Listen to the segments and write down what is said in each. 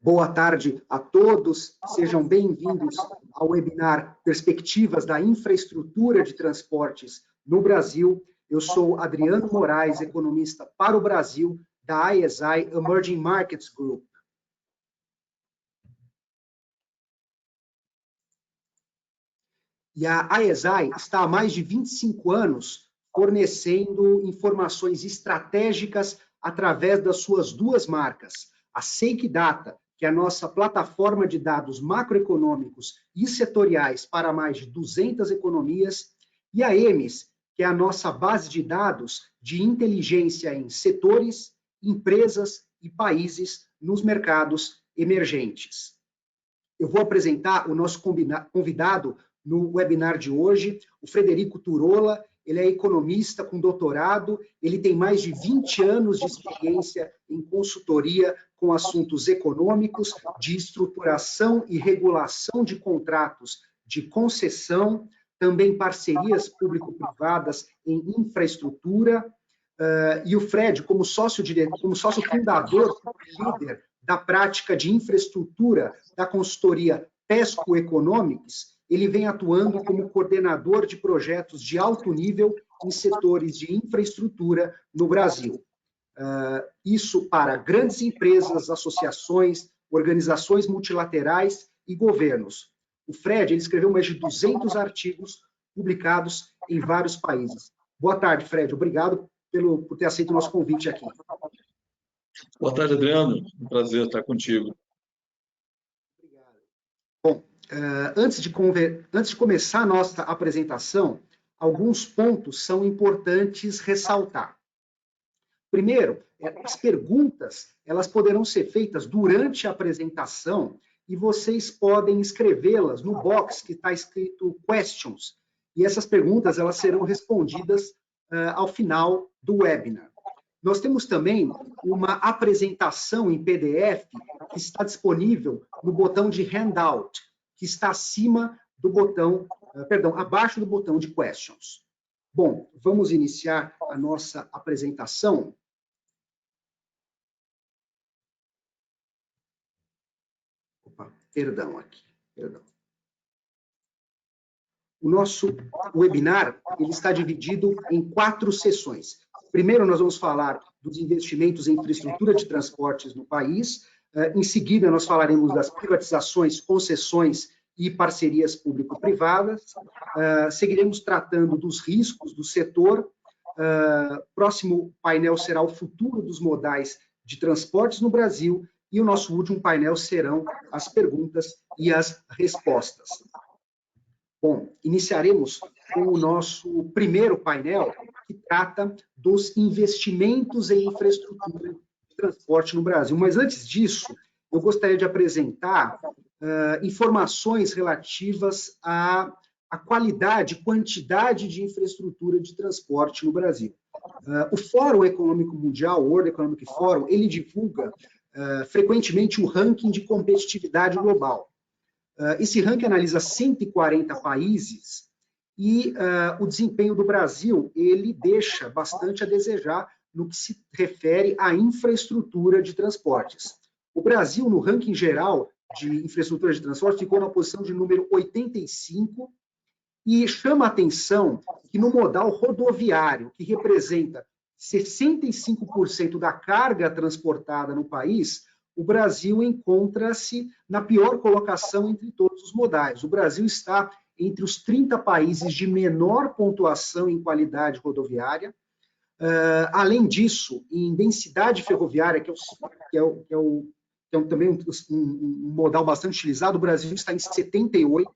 Boa tarde a todos, sejam bem-vindos ao webinar Perspectivas da Infraestrutura de Transportes no Brasil. Eu sou Adriano Moraes, economista para o Brasil, da ISI Emerging Markets Group. E a ISI está há mais de 25 anos fornecendo informações estratégicas através das suas duas marcas, a Seik Data, que é a nossa plataforma de dados macroeconômicos e setoriais para mais de 200 economias, e a EMES, que é a nossa base de dados de inteligência em setores, empresas e países nos mercados emergentes. Eu vou apresentar o nosso convidado no webinar de hoje, o Frederico Turola. Ele é economista com doutorado, ele tem mais de 20 anos de experiência em consultoria com assuntos econômicos, de estruturação e regulação de contratos de concessão, também parcerias público-privadas em infraestrutura. E o Fred, como sócio fundador e líder da prática de infraestrutura da consultoria Pesco Economics, ele vem atuando como coordenador de projetos de alto nível em setores de infraestrutura no Brasil. Isso para grandes empresas, associações, organizações multilaterais e governos. O Fred ele escreveu mais de 200 artigos publicados em vários países. Boa tarde, Fred. Obrigado por ter aceito o nosso convite aqui. Boa tarde, Adriano. Um prazer estar contigo. Obrigado. Bom, antes de começar a nossa apresentação, alguns pontos são importantes ressaltar. Primeiro, as perguntas elas poderão ser feitas durante a apresentação e vocês podem escrevê-las no box que está escrito Questions. E essas perguntas elas serão respondidas ao final do webinar. Nós temos também uma apresentação em PDF que está disponível no botão de Handout, que está acima do botão, abaixo do botão de Questions. Bom, vamos iniciar a nossa apresentação. Opa, perdão. O nosso webinar ele está dividido em 4 sessões. Primeiro, nós vamos falar dos investimentos em infraestrutura de transportes no país. Em seguida, nós falaremos das privatizações, concessões e parcerias público-privadas. Seguiremos tratando dos riscos do setor. Próximo painel será o futuro dos modais de transportes no Brasil. E o nosso último painel serão as perguntas e as respostas. Bom, iniciaremos com o nosso primeiro painel, que trata dos investimentos em infraestrutura de transporte no Brasil. Mas antes disso, eu gostaria de apresentar informações relativas à qualidade e quantidade de infraestrutura de transporte no Brasil. O Fórum Econômico Mundial, o World Economic Forum, ele divulga frequentemente o ranking de competitividade global. Esse ranking analisa 140 países e o desempenho do Brasil ele deixa bastante a desejar no que se refere à infraestrutura de transportes. O Brasil, no ranking geral de infraestrutura de transporte, ficou na posição de número 85 e chama a atenção que no modal rodoviário, que representa 65% da carga transportada no país, o Brasil encontra-se na pior colocação entre todos os modais. O Brasil está entre os 30 países de menor pontuação em qualidade rodoviária. Além disso, em densidade ferroviária, que é também um modal bastante utilizado, o Brasil está em 78.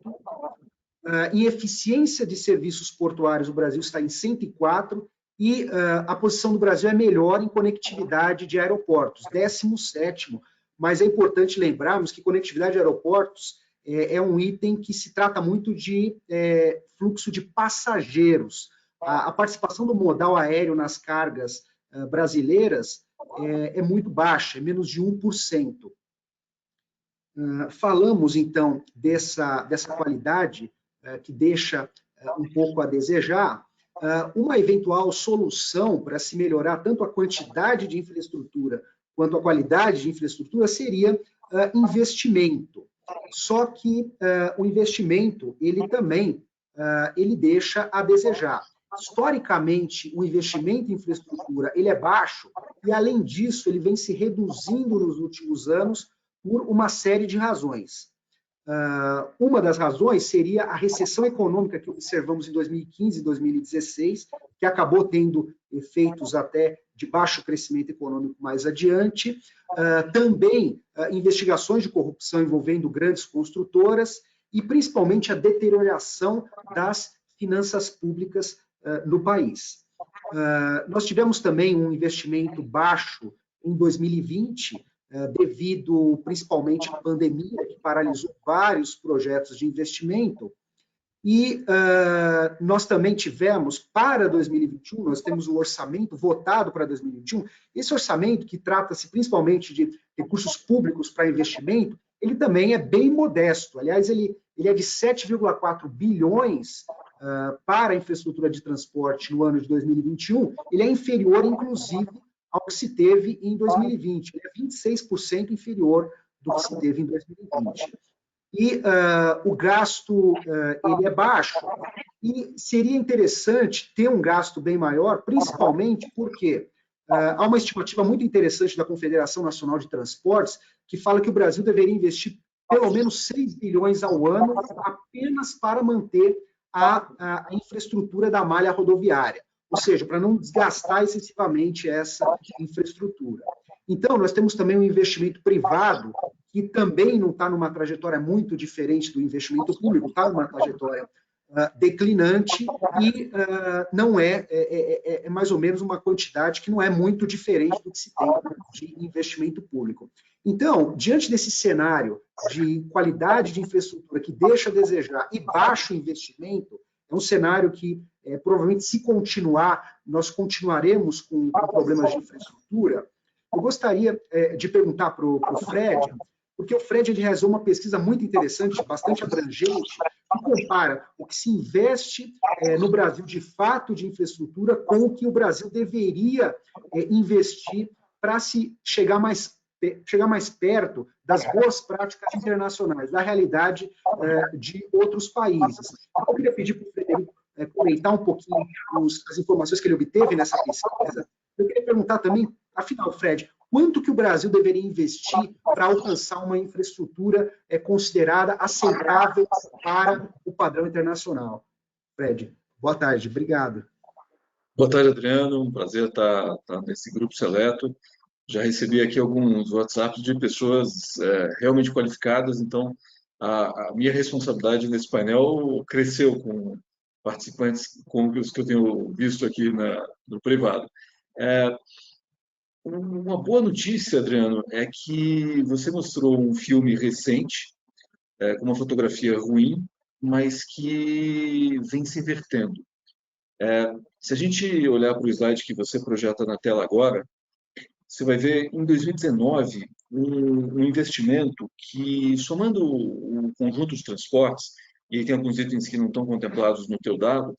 Em eficiência de serviços portuários, o Brasil está em 104. E a posição do Brasil é melhor em conectividade de aeroportos, 17º. Mas é importante lembrarmos que conectividade de aeroportos é um item que se trata muito de fluxo de passageiros. A participação do modal aéreo nas cargas brasileiras é muito baixa, é menos de 1%. Falamos, então, dessa qualidade que deixa um pouco a desejar. Uma eventual solução para se melhorar tanto a quantidade de infraestrutura quanto a qualidade de infraestrutura seria investimento. Só que o investimento, ele também ele deixa a desejar. Historicamente, o investimento em infraestrutura ele é baixo e, além disso, ele vem se reduzindo nos últimos anos por uma série de razões. Uma das razões seria a recessão econômica que observamos em 2015 e 2016, que acabou tendo efeitos até de baixo crescimento econômico mais adiante. Também investigações de corrupção envolvendo grandes construtoras e, principalmente, a deterioração das finanças públicas no país. Nós tivemos também um investimento baixo em 2020, devido principalmente à pandemia, que paralisou vários projetos de investimento. E nós também tivemos, para 2021, nós temos o orçamento votado para 2021, esse orçamento, que trata-se principalmente de recursos públicos para investimento, ele também é bem modesto. Aliás, ele é de 7,4 bilhões para a infraestrutura de transporte no ano de 2021, ele é inferior, inclusive, ao que se teve em 2020. Ele é 26% inferior do que se teve em 2020. E o gasto ele é baixo. E seria interessante ter um gasto bem maior, principalmente porque há uma estimativa muito interessante da Confederação Nacional de Transportes, que fala que o Brasil deveria investir pelo menos 6 bilhões ao ano apenas para manter a infraestrutura da malha rodoviária, ou seja, para não desgastar excessivamente essa infraestrutura. Então, nós temos também um investimento privado, que também não está numa trajetória muito diferente do investimento público, está numa trajetória declinante e não é mais ou menos uma quantidade que não é muito diferente do que se tem de investimento público. Então, diante desse cenário de qualidade de infraestrutura que deixa a desejar e baixo investimento, é um cenário que provavelmente, se continuar, nós continuaremos com problemas de infraestrutura. Eu gostaria de perguntar para o Fred, porque o Fred ele realizou uma pesquisa muito interessante, bastante abrangente, que compara o que se investe no Brasil de fato de infraestrutura com o que o Brasil deveria investir para se chegar mais perto das boas práticas internacionais, da realidade de outros países. Eu queria pedir para o Frederico comentar um pouquinho as informações que ele obteve nessa pesquisa. Eu queria perguntar também, afinal, Fred, quanto que o Brasil deveria investir para alcançar uma infraestrutura considerada aceitável para o padrão internacional? Fred, boa tarde, obrigado. Boa tarde, Adriano, um prazer estar nesse grupo seleto. Já recebi aqui alguns WhatsApps de pessoas realmente qualificadas, então a minha responsabilidade nesse painel cresceu com participantes como os que eu tenho visto aqui no privado. Uma boa notícia, Adriano, é que você mostrou um filme recente, com uma fotografia ruim, mas que vem se invertendo. Se a gente olhar para o slide que você projeta na tela agora, você vai ver, em 2019, um investimento que, somando o conjunto de transportes, e aí tem alguns itens que não estão contemplados no teu dado,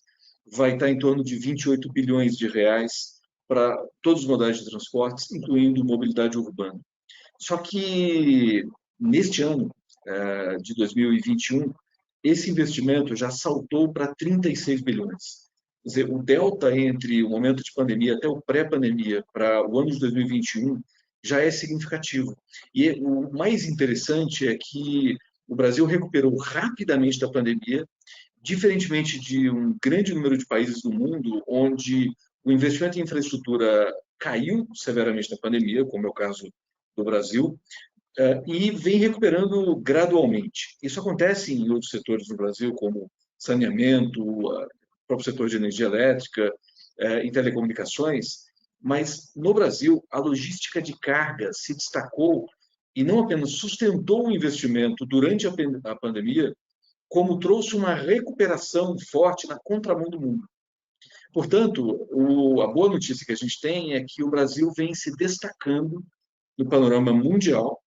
vai estar em torno de 28 bilhões de reais para todos os modais de transportes, incluindo mobilidade urbana. Só que, neste ano de 2021, esse investimento já saltou para 36 bilhões. Quer dizer, o delta entre o momento de pandemia até o pré-pandemia para o ano de 2021 já é significativo. E o mais interessante é que o Brasil recuperou rapidamente da pandemia, diferentemente de um grande número de países do mundo, onde o investimento em infraestrutura caiu severamente na pandemia, como é o caso do Brasil, e vem recuperando gradualmente. Isso acontece em outros setores do Brasil, como saneamento, o próprio setor de energia elétrica, em telecomunicações, mas no Brasil a logística de carga se destacou e não apenas sustentou o investimento durante a pandemia, como trouxe uma recuperação forte na contramão do mundo. Portanto, a boa notícia que a gente tem é que o Brasil vem se destacando no panorama mundial,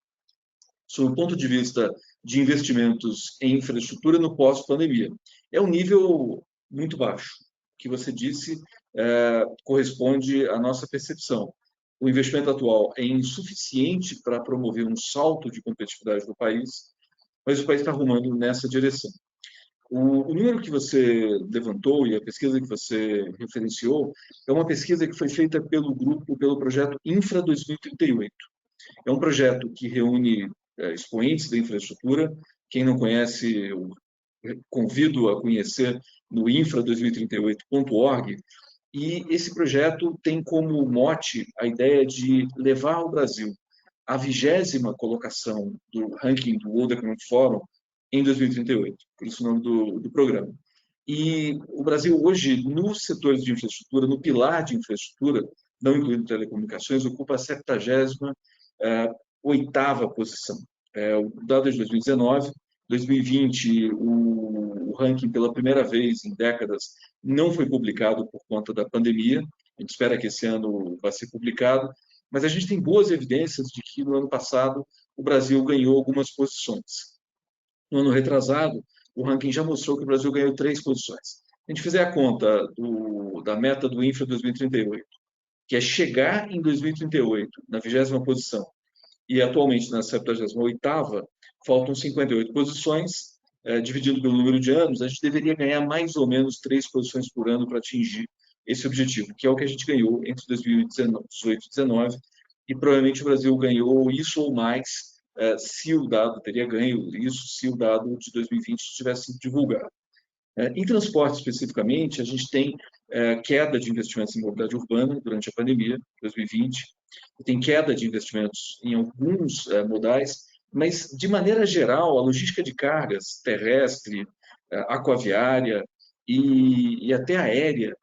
sob o ponto de vista de investimentos em infraestrutura no pós-pandemia. É um nível muito baixo. O que você disse corresponde à nossa percepção. o investimento atual é insuficiente para promover um salto de competitividade do país, mas o país está arrumando nessa direção. O número que você levantou e a pesquisa que você referenciou é uma pesquisa que foi feita pelo grupo, pelo projeto Infra 2038. É um projeto que reúne expoentes da infraestrutura. Quem não conhece, eu convido a conhecer no infra2038.org. E esse projeto tem como mote a ideia de levar o Brasil à 20ª colocação do ranking do World Economic Forum em 2038, por isso o nome do programa. E o Brasil hoje, nos setores de infraestrutura, no pilar de infraestrutura, não incluindo telecomunicações, ocupa a 78ª posição. O dado é de 2019, 2020, o ranking, pela primeira vez em décadas, não foi publicado por conta da pandemia. A gente espera que esse ano vá ser publicado, mas a gente tem boas evidências de que no ano passado o Brasil ganhou algumas posições. No ano retrasado, o ranking já mostrou que o Brasil ganhou 3 posições. Se a gente fizer a conta da meta do Infra 2038, que é chegar em 2038 na 20ª posição, e atualmente na 78ª, faltam 58 posições, dividido pelo número de anos, a gente deveria ganhar mais ou menos 3 posições por ano para atingir esse objetivo, que é o que a gente ganhou entre 2018 e 2019, e provavelmente o Brasil ganhou isso ou mais, se o dado teria ganho isso, se o dado de 2020 tivesse sido divulgado. Em transporte, especificamente, a gente tem queda de investimentos em mobilidade urbana durante a pandemia, 2020, tem queda de investimentos em alguns modais, mas, de maneira geral, a logística de cargas terrestre, aquaviária e até aérea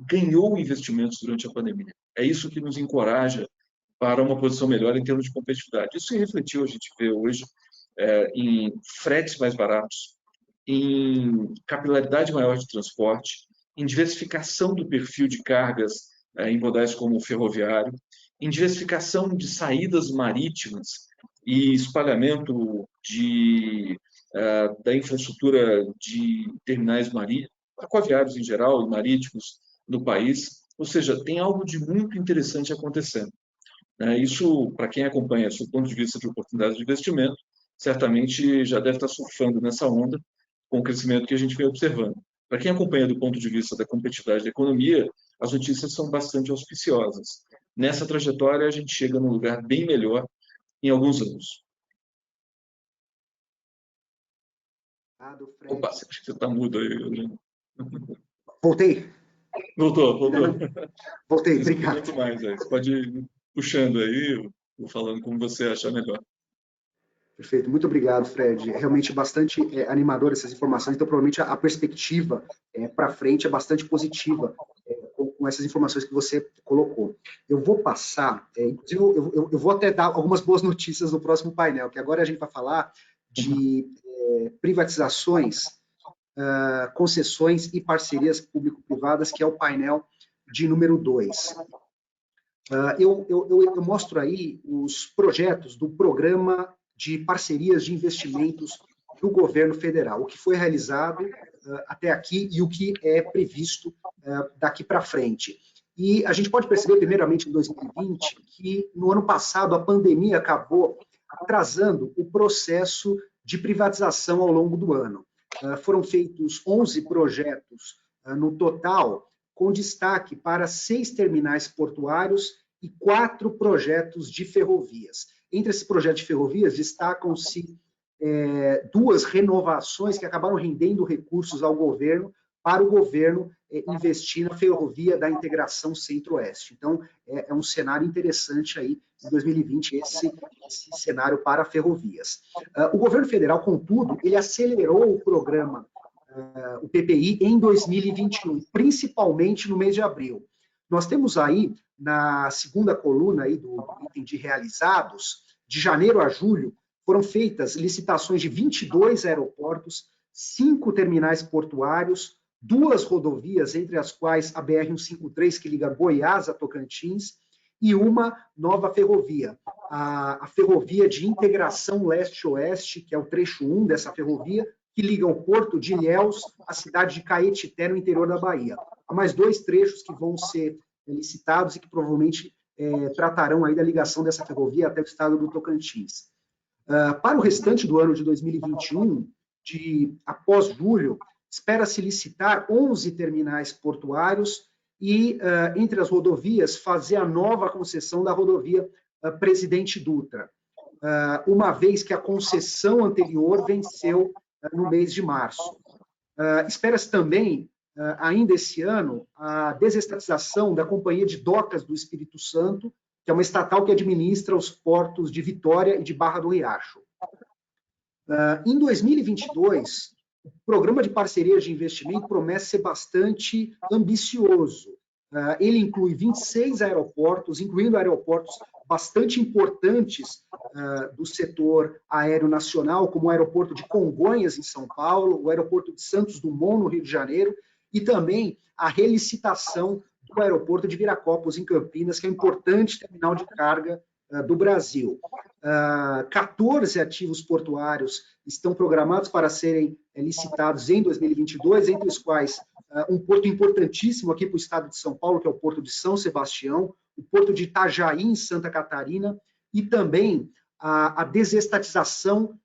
ganhou investimentos durante a pandemia. É isso que nos encoraja para uma posição melhor em termos de competitividade. Isso se refletiu, a gente vê hoje, em fretes mais baratos, em capilaridade maior de transporte, em diversificação do perfil de cargas em modais como o ferroviário, em diversificação de saídas marítimas e espalhamento da infraestrutura de terminais marítimos, aquaviários em geral e marítimos no país. Ou seja, tem algo de muito interessante acontecendo. Isso, para quem acompanha do ponto de vista de oportunidades de investimento, certamente já deve estar surfando nessa onda com o crescimento que a gente vem observando. Para quem acompanha do ponto de vista da competitividade da economia, as notícias são bastante auspiciosas. Nessa trajetória, a gente chega num lugar bem melhor em alguns anos. Opa, acho que você está mudo aí, Adriano. Voltei? Voltou. Voltei, obrigado. Muito mais, você pode ir puxando aí, falando como você achar melhor. Perfeito, muito obrigado, Fred. É realmente bastante animador essas informações, então provavelmente a perspectiva para frente é bastante positiva com essas informações que você colocou. Eu vou passar, inclusive eu vou até dar algumas boas notícias no próximo painel, que agora a gente vai falar de privatizações, concessões e parcerias público-privadas, que é o painel de número 2. Eu mostro aí os projetos do programa de parcerias de investimentos do governo federal, o que foi realizado até aqui e o que é previsto daqui para frente. E a gente pode perceber, primeiramente, em 2020, que no ano passado a pandemia acabou atrasando o processo de privatização ao longo do ano. Foram feitos 11 projetos no total, com destaque para 6 terminais portuários e 4 projetos de ferrovias. Entre esses projetos de ferrovias, destacam-se 2 renovações que acabaram rendendo recursos ao governo, para o governo investir na ferrovia da integração Centro-Oeste. Então, é um cenário interessante aí, em 2020, esse cenário para ferrovias. O governo federal, contudo, ele acelerou o programa, o PPI, em 2021, principalmente no mês de abril. Nós temos aí, na segunda coluna aí do item de realizados, de janeiro a julho, foram feitas licitações de 22 aeroportos, 5 terminais portuários, 2 rodovias, entre as quais a BR-153, que liga Goiás a Tocantins, e uma nova ferrovia, a ferrovia de integração leste-oeste, que é o trecho 1 dessa ferrovia, que liga o porto de Ilhéus à cidade de Caetité, no interior da Bahia. Há mais 2 trechos que vão ser licitados e que provavelmente tratarão aí da ligação dessa ferrovia até o estado do Tocantins. Para o restante do ano de 2021, após julho, espera-se licitar 11 terminais portuários e, entre as rodovias, fazer a nova concessão da rodovia Presidente Dutra, uma vez que a concessão anterior venceu no mês de março. Espera-se também, ainda esse ano, a desestatização da Companhia de Docas do Espírito Santo, que é uma estatal que administra os portos de Vitória e de Barra do Riacho. Em 2022, o programa de parcerias de investimento promete ser bastante ambicioso. Ele inclui 26 aeroportos, incluindo aeroportos bastante importantes do setor aéreo nacional, como o aeroporto de Congonhas, em São Paulo, o aeroporto de Santos Dumont, no Rio de Janeiro, e também a relicitação do aeroporto de Viracopos, em Campinas, que é um importante terminal de carga do Brasil. 14 ativos portuários estão programados para serem licitados em 2022, entre os quais um porto importantíssimo aqui para o estado de São Paulo, que é o Porto de São Sebastião, o Porto de Itajaí, em Santa Catarina, e também a desestatização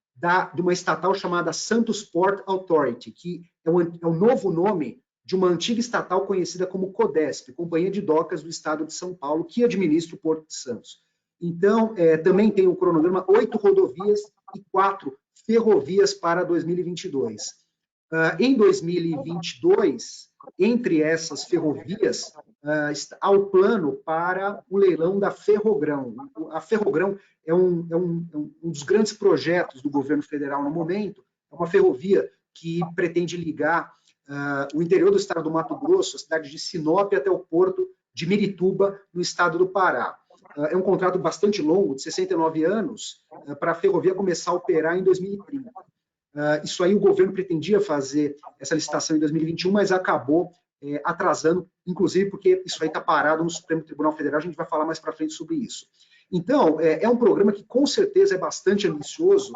de uma estatal chamada Santos Port Authority, que é o novo nome de uma antiga estatal conhecida como CODESP, Companhia de Docas do Estado de São Paulo, que administra o Porto de Santos. Então, também tem o cronograma 8 rodovias e 4 ferrovias para 2022. Em 2022, entre essas ferrovias, há o plano para o leilão da Ferrogrão. A Ferrogrão é um dos grandes projetos do governo federal no momento, é uma ferrovia que pretende ligar o interior do estado do Mato Grosso, a cidade de Sinop, até o porto de Mirituba, no estado do Pará. É um contrato bastante longo, de 69 anos, para a ferrovia começar a operar em 2030. Isso aí o governo pretendia fazer essa licitação em 2021, mas acabou atrasando, inclusive porque isso aí está parado no Supremo Tribunal Federal, a gente vai falar mais para frente sobre isso. Então, é um programa que com certeza é bastante ambicioso,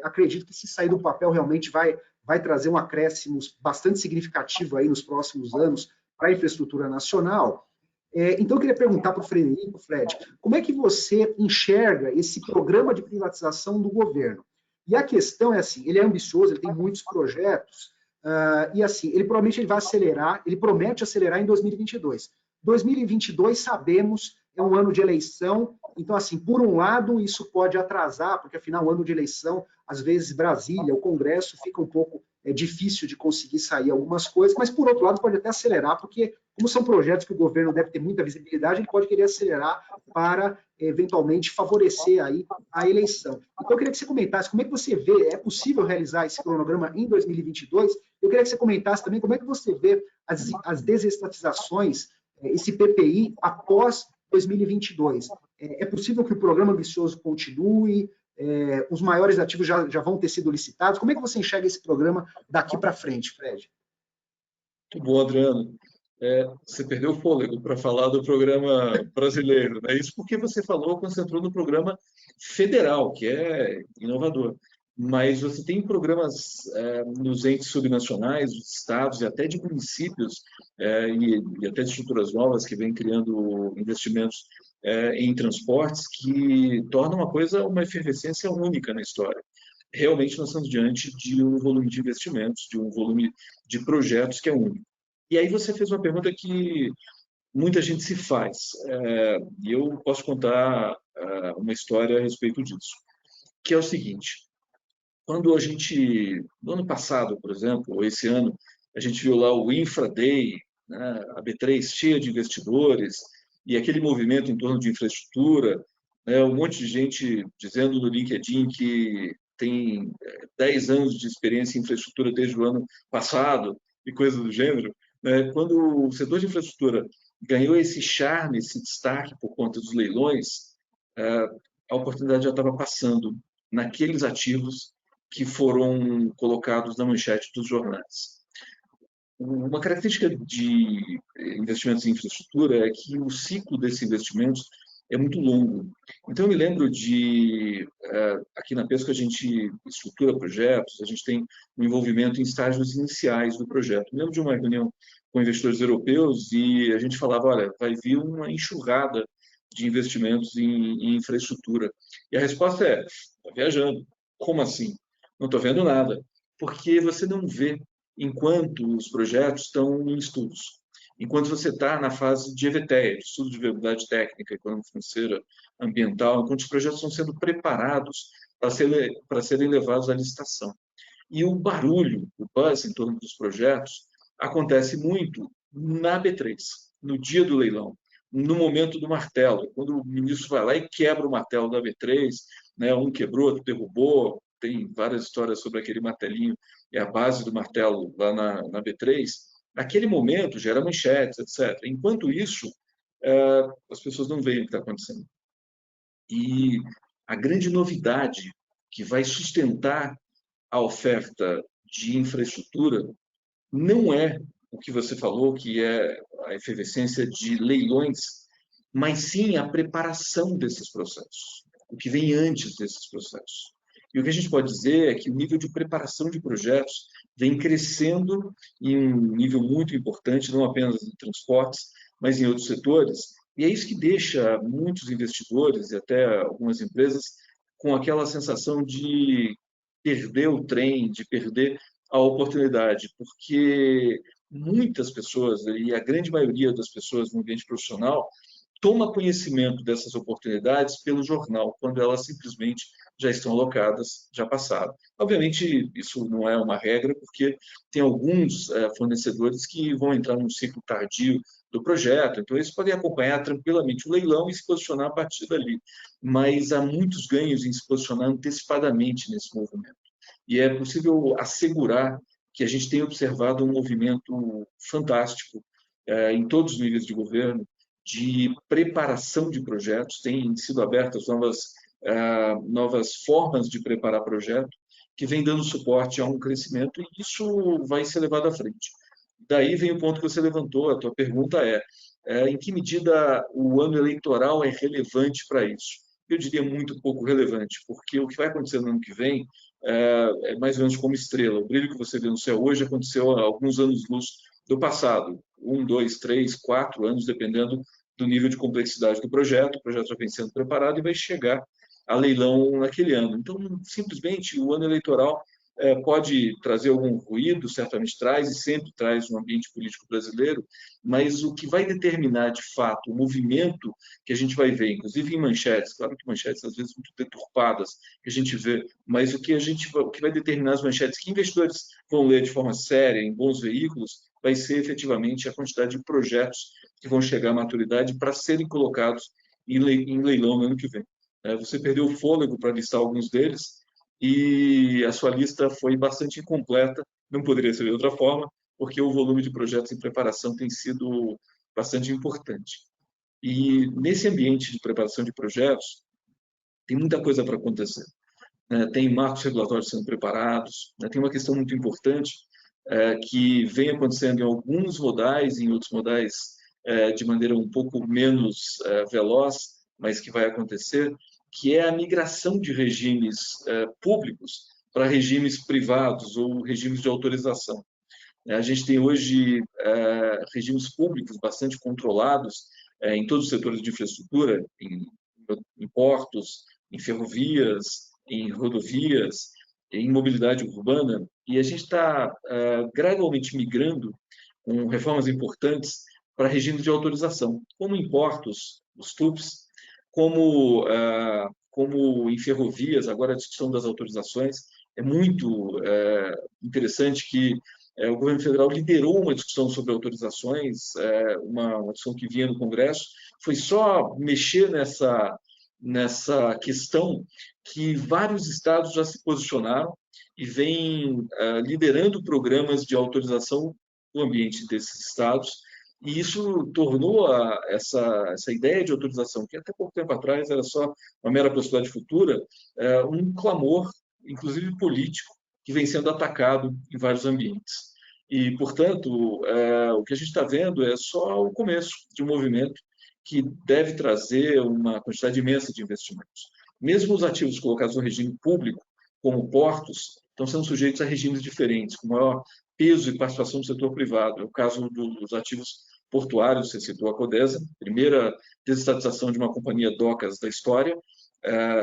acredito que se sair do papel realmente vai trazer um acréscimo bastante significativo aí nos próximos anos para a infraestrutura nacional. Então, eu queria perguntar para o Frederico, Fred, como é que você enxerga esse programa de privatização do governo? E a questão é assim, ele é ambicioso, ele tem muitos projetos, e assim, ele provavelmente vai acelerar, ele promete acelerar em 2022. 2022, sabemos, é um ano de eleição, então, assim, por um lado, isso pode atrasar, porque, afinal, ano de eleição, às vezes, Brasília, o Congresso, fica um pouco difícil de conseguir sair algumas coisas, mas, por outro lado, pode até acelerar, porque, como são projetos que o governo deve ter muita visibilidade, ele pode querer acelerar para, eventualmente, favorecer aí a eleição. Então, eu queria que você comentasse como é que você vê, é possível realizar esse cronograma em 2022? Eu queria que você comentasse também como é que você vê as desestatizações, esse PPI, após 2022. É possível que o programa ambicioso continue? Os maiores ativos já vão ter sido licitados? Como é que você enxerga esse programa daqui para frente, Fred? Muito bom, Adriano. Você perdeu o fôlego para falar do programa brasileiro, né? Isso porque você concentrou no programa federal, que é inovador. Mas você tem programas nos entes subnacionais, dos estados e até de municípios e até de estruturas novas que vêm criando investimentos em transportes que tornam uma efervescência única na história. Realmente nós estamos diante de um volume de investimentos, de um volume de projetos que é único. E aí você fez uma pergunta que muita gente se faz, e eu posso contar uma história a respeito disso, que é o seguinte: quando no ano passado, por exemplo, ou esse ano, a gente viu lá o Infra Day, né, a B3 cheia de investidores, e aquele movimento em torno de infraestrutura, né, um monte de gente dizendo no LinkedIn que tem 10 anos de experiência em infraestrutura desde o ano passado, e coisas do gênero. Né? Quando o setor de infraestrutura ganhou esse charme, esse destaque por conta dos leilões, a oportunidade já estava passando naqueles ativos que foram colocados na manchete dos jornais. Uma característica de investimentos em infraestrutura é que o ciclo desses investimentos é muito longo. Então, eu me lembro aqui na Pesco a gente estrutura projetos, a gente tem um envolvimento em estágios iniciais do projeto. Eu lembro de uma reunião com investidores europeus e a gente falava, olha, vai vir uma enxurrada de investimentos em infraestrutura. E a resposta é: está viajando. Como assim? Não estou vendo nada. Porque você não vê enquanto os projetos estão em estudos. Enquanto você está na fase de EVTEA, de estudo de viabilidade técnica, econômica, financeira, ambiental, enquanto os projetos estão sendo preparados para serem levados à licitação. E o barulho, o buzz em torno dos projetos, acontece muito na B3, no dia do leilão, no momento do martelo, quando o ministro vai lá e quebra o martelo da B3, né, um quebrou, outro derrubou, tem várias histórias sobre aquele martelinho, é a base do martelo lá na B3, naquele momento gera manchetes, etc. Enquanto isso, as pessoas não veem o que está acontecendo. E a grande novidade que vai sustentar a oferta de infraestrutura não é o que você falou, que é a efervescência de leilões, mas sim a preparação desses processos, o que vem antes desses processos. E o que a gente pode dizer é que o nível de preparação de projetos vem crescendo em um nível muito importante, não apenas em transportes, mas em outros setores. E é isso que deixa muitos investidores e até algumas empresas com aquela sensação de perder o trem, de perder a oportunidade, porque muitas pessoas, e a grande maioria das pessoas no ambiente profissional, toma conhecimento dessas oportunidades pelo jornal, quando elas simplesmente já estão alocadas, já passaram. Obviamente, isso não é uma regra, porque tem alguns fornecedores que vão entrar num ciclo tardio do projeto, então eles podem acompanhar tranquilamente o leilão e se posicionar a partir dali. Mas há muitos ganhos em se posicionar antecipadamente nesse movimento. E é possível assegurar que a gente tem observado um movimento fantástico em todos os níveis de governo, de preparação de projetos, têm sido abertas novas formas de preparar projeto, que vem dando suporte a um crescimento, e isso vai ser levado à frente. Daí vem o ponto que você levantou, a tua pergunta em que medida o ano eleitoral é relevante para isso? Eu diria muito pouco relevante, porque o que vai acontecer no ano que vem é mais ou menos como estrela. O brilho que você vê no céu hoje aconteceu há alguns anos-luz do passado, 1, 2, 3, 4 anos, dependendo do nível de complexidade do projeto. O projeto já vem sendo preparado e vai chegar a leilão naquele ano. Então, simplesmente, o ano eleitoral pode trazer algum ruído, certamente traz, e sempre traz no ambiente político brasileiro, mas o que vai determinar, de fato, o movimento que a gente vai ver, inclusive em manchetes, claro que manchetes às vezes muito deturpadas, que a gente vê, mas o que vai determinar as manchetes que investidores vão ler de forma séria, em bons veículos, vai ser efetivamente a quantidade de projetos que vão chegar à maturidade para serem colocados em leilão no ano que vem. Você perdeu o fôlego para listar alguns deles, e a sua lista foi bastante incompleta, não poderia ser de outra forma, porque o volume de projetos em preparação tem sido bastante importante. E nesse ambiente de preparação de projetos, tem muita coisa para acontecer. Tem marcos regulatórios sendo preparados, tem uma questão muito importante que vem acontecendo em alguns modais, em outros modais de maneira um pouco menos veloz, mas que vai acontecer, que é a migração de regimes públicos para regimes privados ou regimes de autorização. A gente tem hoje regimes públicos bastante controlados em todos os setores de infraestrutura, em portos, em ferrovias, em rodovias, em mobilidade urbana, e a gente está gradualmente migrando com reformas importantes para regimes de autorização, como em portos, os TUPs, como em ferrovias. Agora a discussão das autorizações é muito interessante, que o governo federal liderou uma discussão sobre autorizações, uma discussão que vinha no Congresso. Foi só mexer nessa questão que vários estados já se posicionaram e vêm liderando programas de autorização no ambiente desses estados, e isso tornou essa ideia de autorização, que até pouco tempo atrás era só uma mera possibilidade futura, um clamor, inclusive político, que vem sendo atacado em vários ambientes. E, portanto, o que a gente está vendo é só o começo de um movimento que deve trazer uma quantidade imensa de investimentos. Mesmo os ativos colocados no regime público, como portos, estão sendo sujeitos a regimes diferentes, com maior peso e participação do setor privado. É o caso dos ativos portuários, você citou a Codesa, primeira desestatização de uma companhia docas da história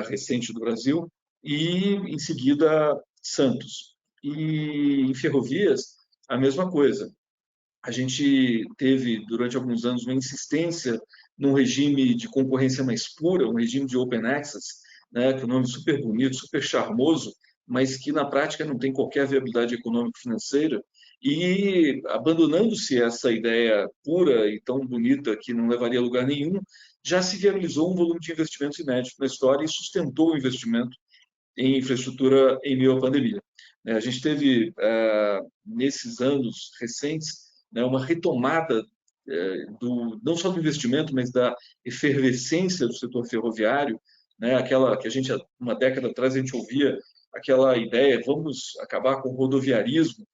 recente do Brasil, e, em seguida, Santos. E em ferrovias, a mesma coisa. A gente teve, durante alguns anos, uma insistência num regime de concorrência mais pura, um regime de open access, né, que é um nome super bonito, super charmoso, mas que na prática não tem qualquer viabilidade econômico-financeira, e abandonando-se essa ideia pura e tão bonita que não levaria a lugar nenhum, já se viabilizou um volume de investimentos inédito na história e sustentou o investimento em infraestrutura em meio à pandemia. A gente teve, nesses anos recentes, uma retomada não só do investimento, mas da efervescência do setor ferroviário, aquela que a gente, uma década atrás, a gente ouvia aquela ideia, vamos acabar com o rodoviarismo,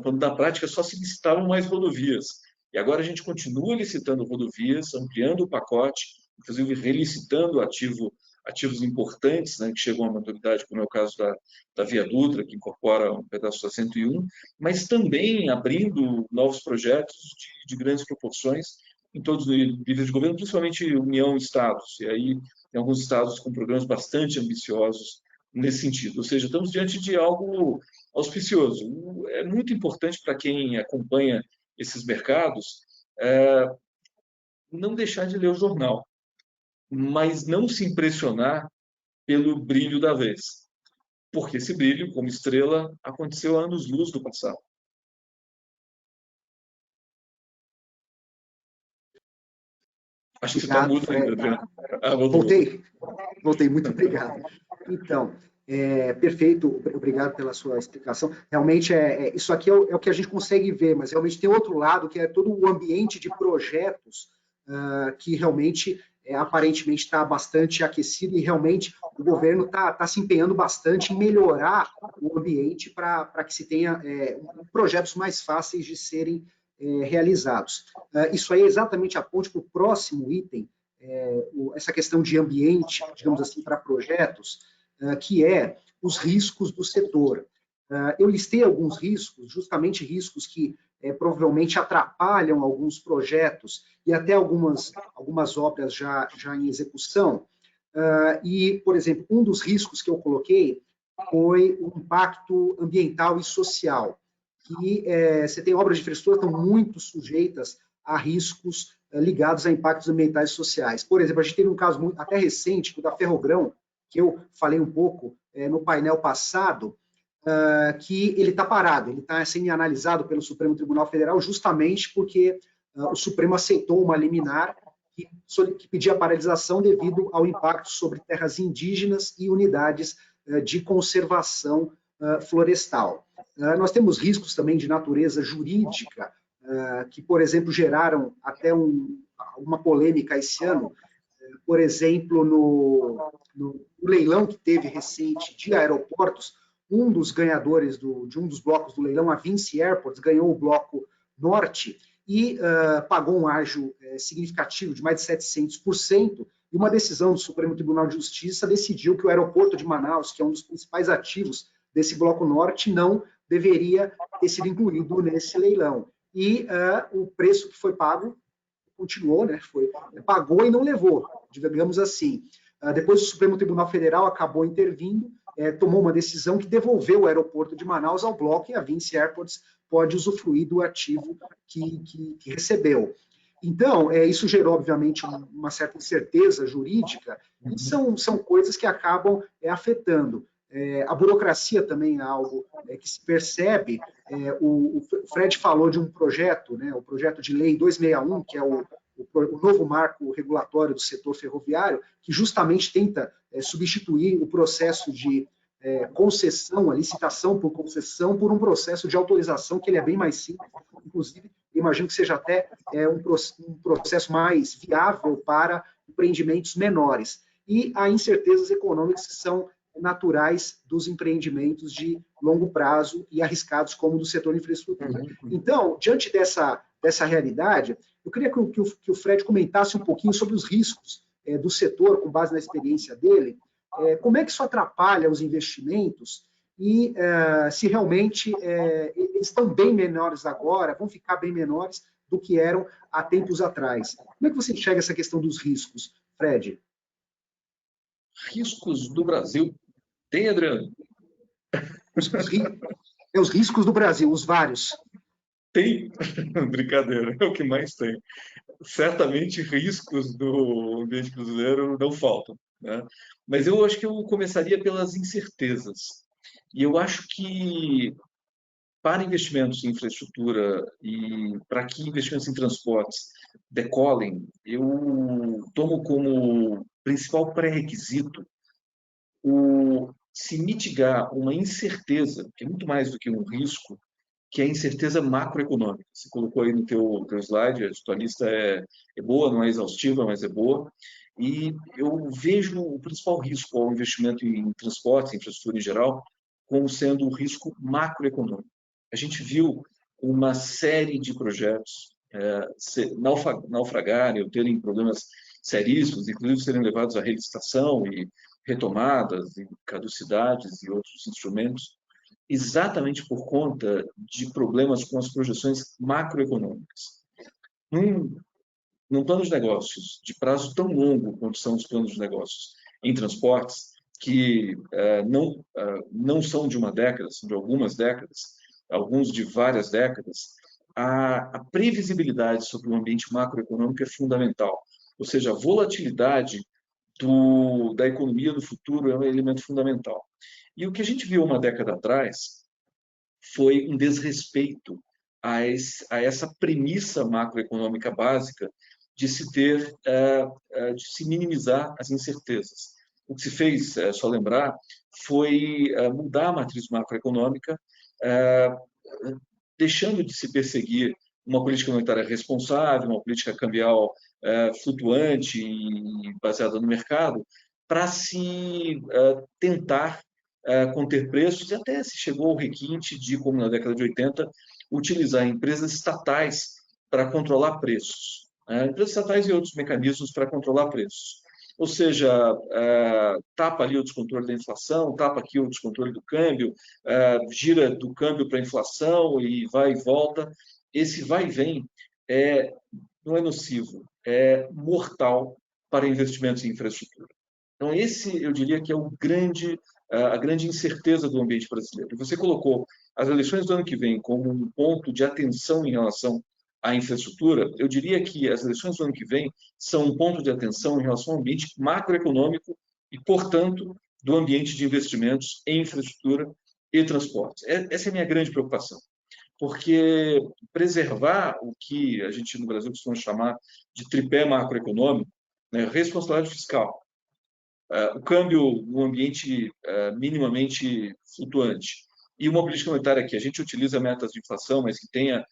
quando na prática só se licitavam mais rodovias. E agora a gente continua licitando rodovias, ampliando o pacote, inclusive relicitando ativos importantes, que chegam à maturidade, como é o caso da Via Dutra, que incorpora um pedaço da 101, mas também abrindo novos projetos de grandes proporções em todos os níveis de governo, principalmente União e Estados. E aí tem alguns estados com programas bastante ambiciosos nesse sentido. Ou seja, estamos diante de algo auspicioso. É muito importante para quem acompanha esses mercados não deixar de ler o jornal, mas não se impressionar pelo brilho da vez, porque esse brilho, como estrela, aconteceu há anos-luz do passado. Acho que você está mudo ainda, Adriano. Voltei, muito obrigado. Então, perfeito, obrigado pela sua explicação. Realmente, isso aqui é o que a gente consegue ver, mas realmente tem outro lado, que é todo o ambiente de projetos que realmente, aparentemente, está bastante aquecido e realmente o governo está se empenhando bastante em melhorar o ambiente para que se tenha projetos mais fáceis de serem realizados. Isso aí é exatamente a ponte para o próximo item, essa questão de ambiente, digamos assim, para projetos, que é os riscos do setor. Eu listei alguns riscos, justamente riscos que provavelmente atrapalham alguns projetos e até algumas obras já em execução. E, por exemplo, um dos riscos que eu coloquei foi o impacto ambiental e social, que você tem obras de infraestrutura que estão muito sujeitas a riscos ligados a impactos ambientais e sociais. Por exemplo, a gente teve um caso até recente, o da Ferrogrão, que eu falei um pouco no painel passado, que ele está parado, ele está sendo analisado pelo Supremo Tribunal Federal justamente porque o Supremo aceitou uma liminar que pedia a paralisação devido ao impacto sobre terras indígenas e unidades de conservação florestal. Nós temos riscos também de natureza jurídica, que, por exemplo, geraram até uma polêmica esse ano. Por exemplo, no leilão que teve recente de aeroportos, um dos ganhadores de um dos blocos do leilão, a Vinci Airports, ganhou o bloco norte e pagou um ágio significativo de mais de 700%, e uma decisão do Supremo Tribunal de Justiça decidiu que o aeroporto de Manaus, que é um dos principais ativos desse bloco norte, não deveria ter sido incluído nesse leilão. E o preço que foi pago continuou, pagou e não levou, digamos assim. Depois o Supremo Tribunal Federal acabou intervindo, tomou uma decisão que devolveu o aeroporto de Manaus ao bloco, e a Vinci Airports pode usufruir do ativo que recebeu. Então, isso gerou, obviamente, uma certa incerteza jurídica, e são coisas que acabam afetando. A burocracia também é algo que se percebe. O Fred falou de um projeto, o projeto de lei 261, que é o novo marco regulatório do setor ferroviário, que justamente tenta substituir o processo de concessão, a licitação por concessão, por um processo de autorização, que ele é bem mais simples, inclusive, imagino que seja até um processo mais viável para empreendimentos menores. E há incertezas econômicas que são naturais dos empreendimentos de longo prazo e arriscados como do setor infraestrutura. Então, diante dessa realidade, eu queria que o Fred comentasse um pouquinho sobre os riscos do setor, com base na experiência dele, como é que isso atrapalha os investimentos e se realmente eles estão bem menores agora, vão ficar bem menores, do que eram há tempos atrás. Como é que você enxerga essa questão dos riscos, Fred? Riscos do Brasil. Tem, Adriano? Os, os, os riscos do Brasil, os vários. Tem. Brincadeira, é o que mais tem. Certamente riscos do ambiente brasileiro não faltam, né? Mas eu acho que eu começaria pelas incertezas. E eu acho que para investimentos em infraestrutura e para que investimentos em transportes decolem, eu tomo como principal pré-requisito o se mitigar uma incerteza, que é muito mais do que um risco, que é a incerteza macroeconômica. Você colocou aí no teu slide, a tua lista é boa, não é exaustiva, mas é boa. E eu vejo o principal risco ao investimento em transportes, em infraestrutura em geral, como sendo o risco macroeconômico. A gente viu uma série de projetos naufragarem ou terem problemas seríssimos, inclusive serem levados à relicitação e retomadas, e caducidades e outros instrumentos, exatamente por conta de problemas com as projeções macroeconômicas. Num, num plano de negócios de prazo tão longo quanto são os planos de negócios em transportes, que não são de uma década, são de algumas décadas, alguns de várias décadas, a previsibilidade sobre o ambiente macroeconômico é fundamental. Ou seja, a volatilidade da economia do futuro é um elemento fundamental. E o que a gente viu uma década atrás foi um desrespeito a essa premissa macroeconômica básica de se ter, de se minimizar as incertezas. O que se fez, só lembrar, foi mudar a matriz macroeconômica, deixando de se perseguir uma política monetária responsável, uma política cambial flutuante e baseada no mercado, para se tentar conter preços, e até se chegou ao requinte de, como na década de 80, utilizar empresas estatais para controlar preços. Empresas estatais e outros mecanismos para controlar preços. Ou seja, tapa ali o descontrole da inflação, tapa aqui o descontrole do câmbio, gira do câmbio para a inflação e vai e volta. Esse vai e vem não é nocivo, é mortal para investimentos em infraestrutura. Então, esse, eu diria que é a grande incerteza do ambiente brasileiro. Você colocou as eleições do ano que vem como um ponto de atenção em relação à infraestrutura. Eu diria que as eleições do ano que vem são um ponto de atenção em relação ao ambiente macroeconômico e, portanto, do ambiente de investimentos em infraestrutura e transportes. Essa é a minha grande preocupação, porque preservar o que a gente no Brasil costuma chamar de tripé macroeconômico, né, responsabilidade fiscal, o câmbio no ambiente minimamente flutuante e uma política monetária que a gente utiliza metas de inflação, mas que tenha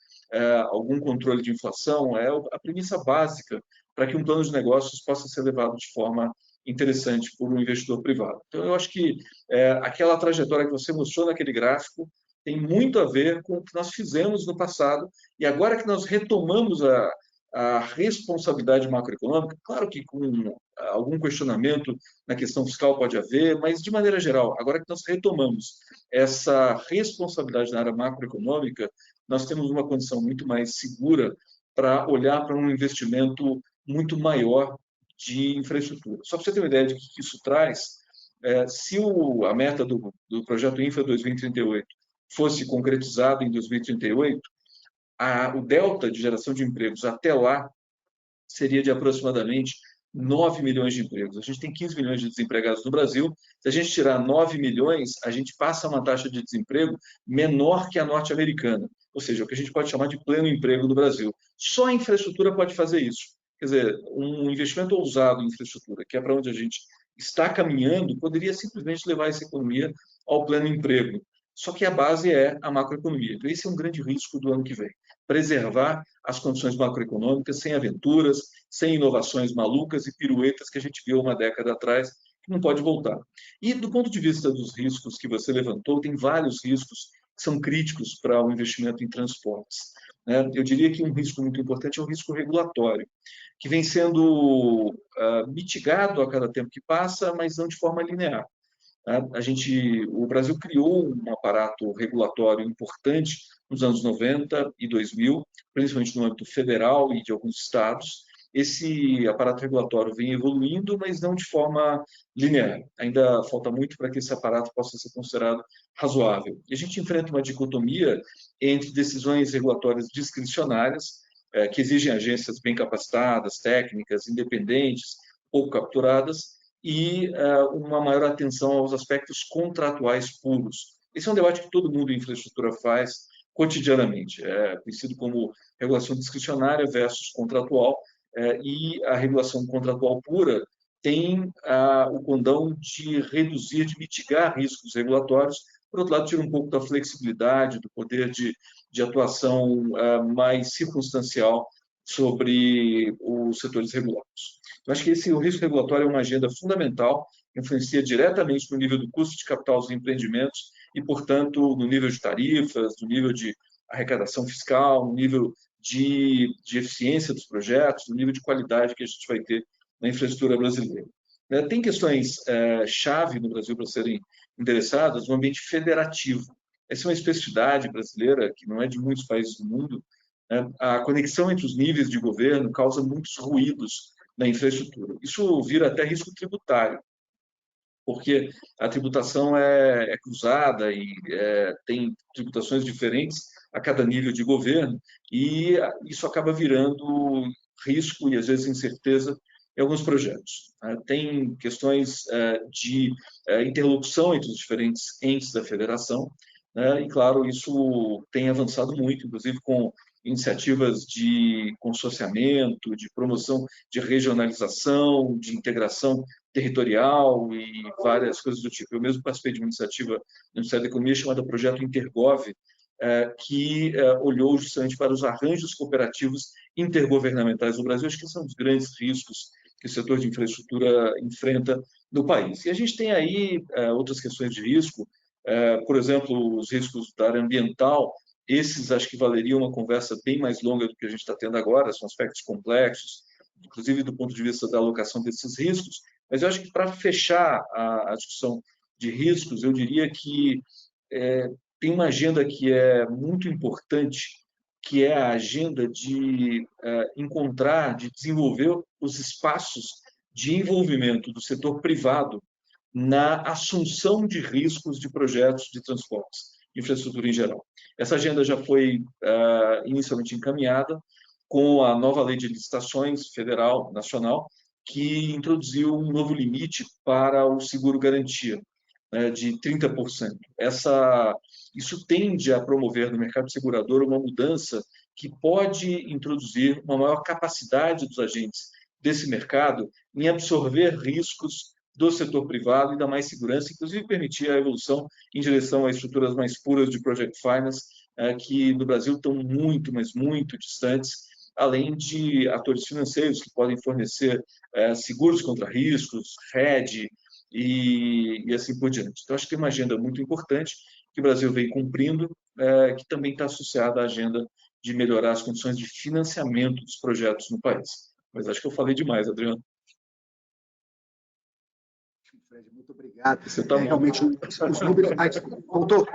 algum controle de inflação, é a premissa básica para que um plano de negócios possa ser levado de forma interessante por um investidor privado. Então, eu acho que aquela trajetória que você mostrou naquele gráfico tem muito a ver com o que nós fizemos no passado e agora que nós retomamos a responsabilidade macroeconômica, claro que com algum questionamento na questão fiscal pode haver, mas de maneira geral, agora que nós retomamos essa responsabilidade na área macroeconômica, nós temos uma condição muito mais segura para olhar para um investimento muito maior de infraestrutura. Só para você ter uma ideia de que isso traz, se a meta do projeto Infra 2038 fosse concretizado em 2038, o delta de geração de empregos até lá seria de aproximadamente 9 milhões de empregos. A gente tem 15 milhões de desempregados no Brasil. Se a gente tirar 9 milhões, a gente passa uma taxa de desemprego menor que a norte-americana. Ou seja, o que a gente pode chamar de pleno emprego no Brasil. Só a infraestrutura pode fazer isso. Quer dizer, um investimento ousado em infraestrutura, que é para onde a gente está caminhando, poderia simplesmente levar essa economia ao pleno emprego. Só que a base é a macroeconomia. Então, esse é um grande risco do ano que vem. Preservar as condições macroeconômicas sem aventuras, sem inovações malucas e piruetas que a gente viu uma década atrás, que não pode voltar. E do ponto de vista dos riscos que você levantou, tem vários riscos que são críticos para o investimento em transportes. Eu diria que um risco muito importante é o risco regulatório, que vem sendo mitigado a cada tempo que passa, mas não de forma linear. O Brasil criou um aparato regulatório importante nos anos 90 e 2000, principalmente no âmbito federal e de alguns estados. Esse aparato regulatório vem evoluindo, mas não de forma linear. Ainda falta muito para que esse aparato possa ser considerado razoável. E a gente enfrenta uma dicotomia entre decisões regulatórias discricionárias, que exigem agências bem capacitadas, técnicas, independentes, pouco capturadas, e uma maior atenção aos aspectos contratuais puros. Esse é um debate que todo mundo em infraestrutura faz cotidianamente, conhecido como regulação discricionária versus contratual, e a regulação contratual pura tem o condão de reduzir, de mitigar riscos regulatórios, por outro lado, tira um pouco da flexibilidade, do poder de atuação mais circunstancial sobre os setores regulados. Eu acho que o risco regulatório é uma agenda fundamental, influencia diretamente no nível do custo de capital dos empreendimentos e, portanto, no nível de tarifas, no nível de arrecadação fiscal, no nível de eficiência dos projetos, no nível de qualidade que a gente vai ter na infraestrutura brasileira. Tem questões chave no Brasil para serem endereçadas no ambiente federativo. Essa é uma especificidade brasileira que não é de muitos países do mundo. A conexão entre os níveis de governo causa muitos ruídos na infraestrutura. Isso vira até risco tributário, porque a tributação é cruzada e tem tributações diferentes a cada nível de governo, e isso acaba virando risco e, às vezes, incerteza em alguns projetos. Tem questões de interlocução entre os diferentes entes da federação, e, claro, isso tem avançado muito, inclusive com iniciativas de consorciamento, de promoção de regionalização, de integração territorial e várias coisas do tipo. Eu mesmo participei de uma iniciativa no Ministério da Economia chamada Projeto Intergov, que olhou justamente para os arranjos cooperativos intergovernamentais do Brasil. Acho que são os grandes riscos que o setor de infraestrutura enfrenta no país. E a gente tem aí outras questões de risco, por exemplo, os riscos da área ambiental. Esses acho que valeriam uma conversa bem mais longa do que a gente está tendo agora, são aspectos complexos, inclusive do ponto de vista da alocação desses riscos, mas eu acho que para fechar a discussão de riscos, eu diria que tem uma agenda que é muito importante, que é a agenda de encontrar, de desenvolver os espaços de envolvimento do setor privado na assunção de riscos de projetos de transportes, de infraestrutura em geral. Essa agenda já foi inicialmente encaminhada com a nova lei de licitações federal, nacional, que introduziu um novo limite para o seguro-garantia, de 30%. Isso tende a promover no mercado segurador uma mudança que pode introduzir uma maior capacidade dos agentes desse mercado em absorver riscos do setor privado e dar mais segurança, inclusive permitir a evolução em direção a estruturas mais puras de project finance, que no Brasil estão muito, mas muito distantes, além de atores financeiros que podem fornecer seguros contra riscos, hedge e assim por diante. Então, acho que tem uma agenda muito importante que o Brasil vem cumprindo, que também está associada à agenda de melhorar as condições de financiamento dos projetos no país. Mas acho que eu falei demais, Adriano. Fred, muito obrigado. Você está realmente, os números... voltou?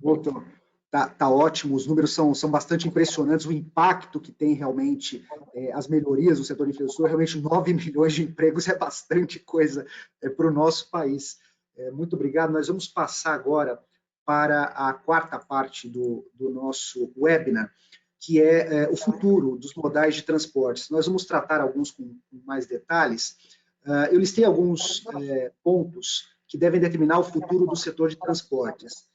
Voltou. Tá ótimo, os números são bastante impressionantes, o impacto que tem realmente as melhorias do setor de infraestrutura, realmente 9 milhões de empregos é bastante coisa para o nosso país. Muito obrigado, nós vamos passar agora para a quarta parte do nosso webinar, que é o futuro dos modais de transportes. Nós vamos tratar alguns com mais detalhes. Eu listei alguns pontos que devem determinar o futuro do setor de transportes.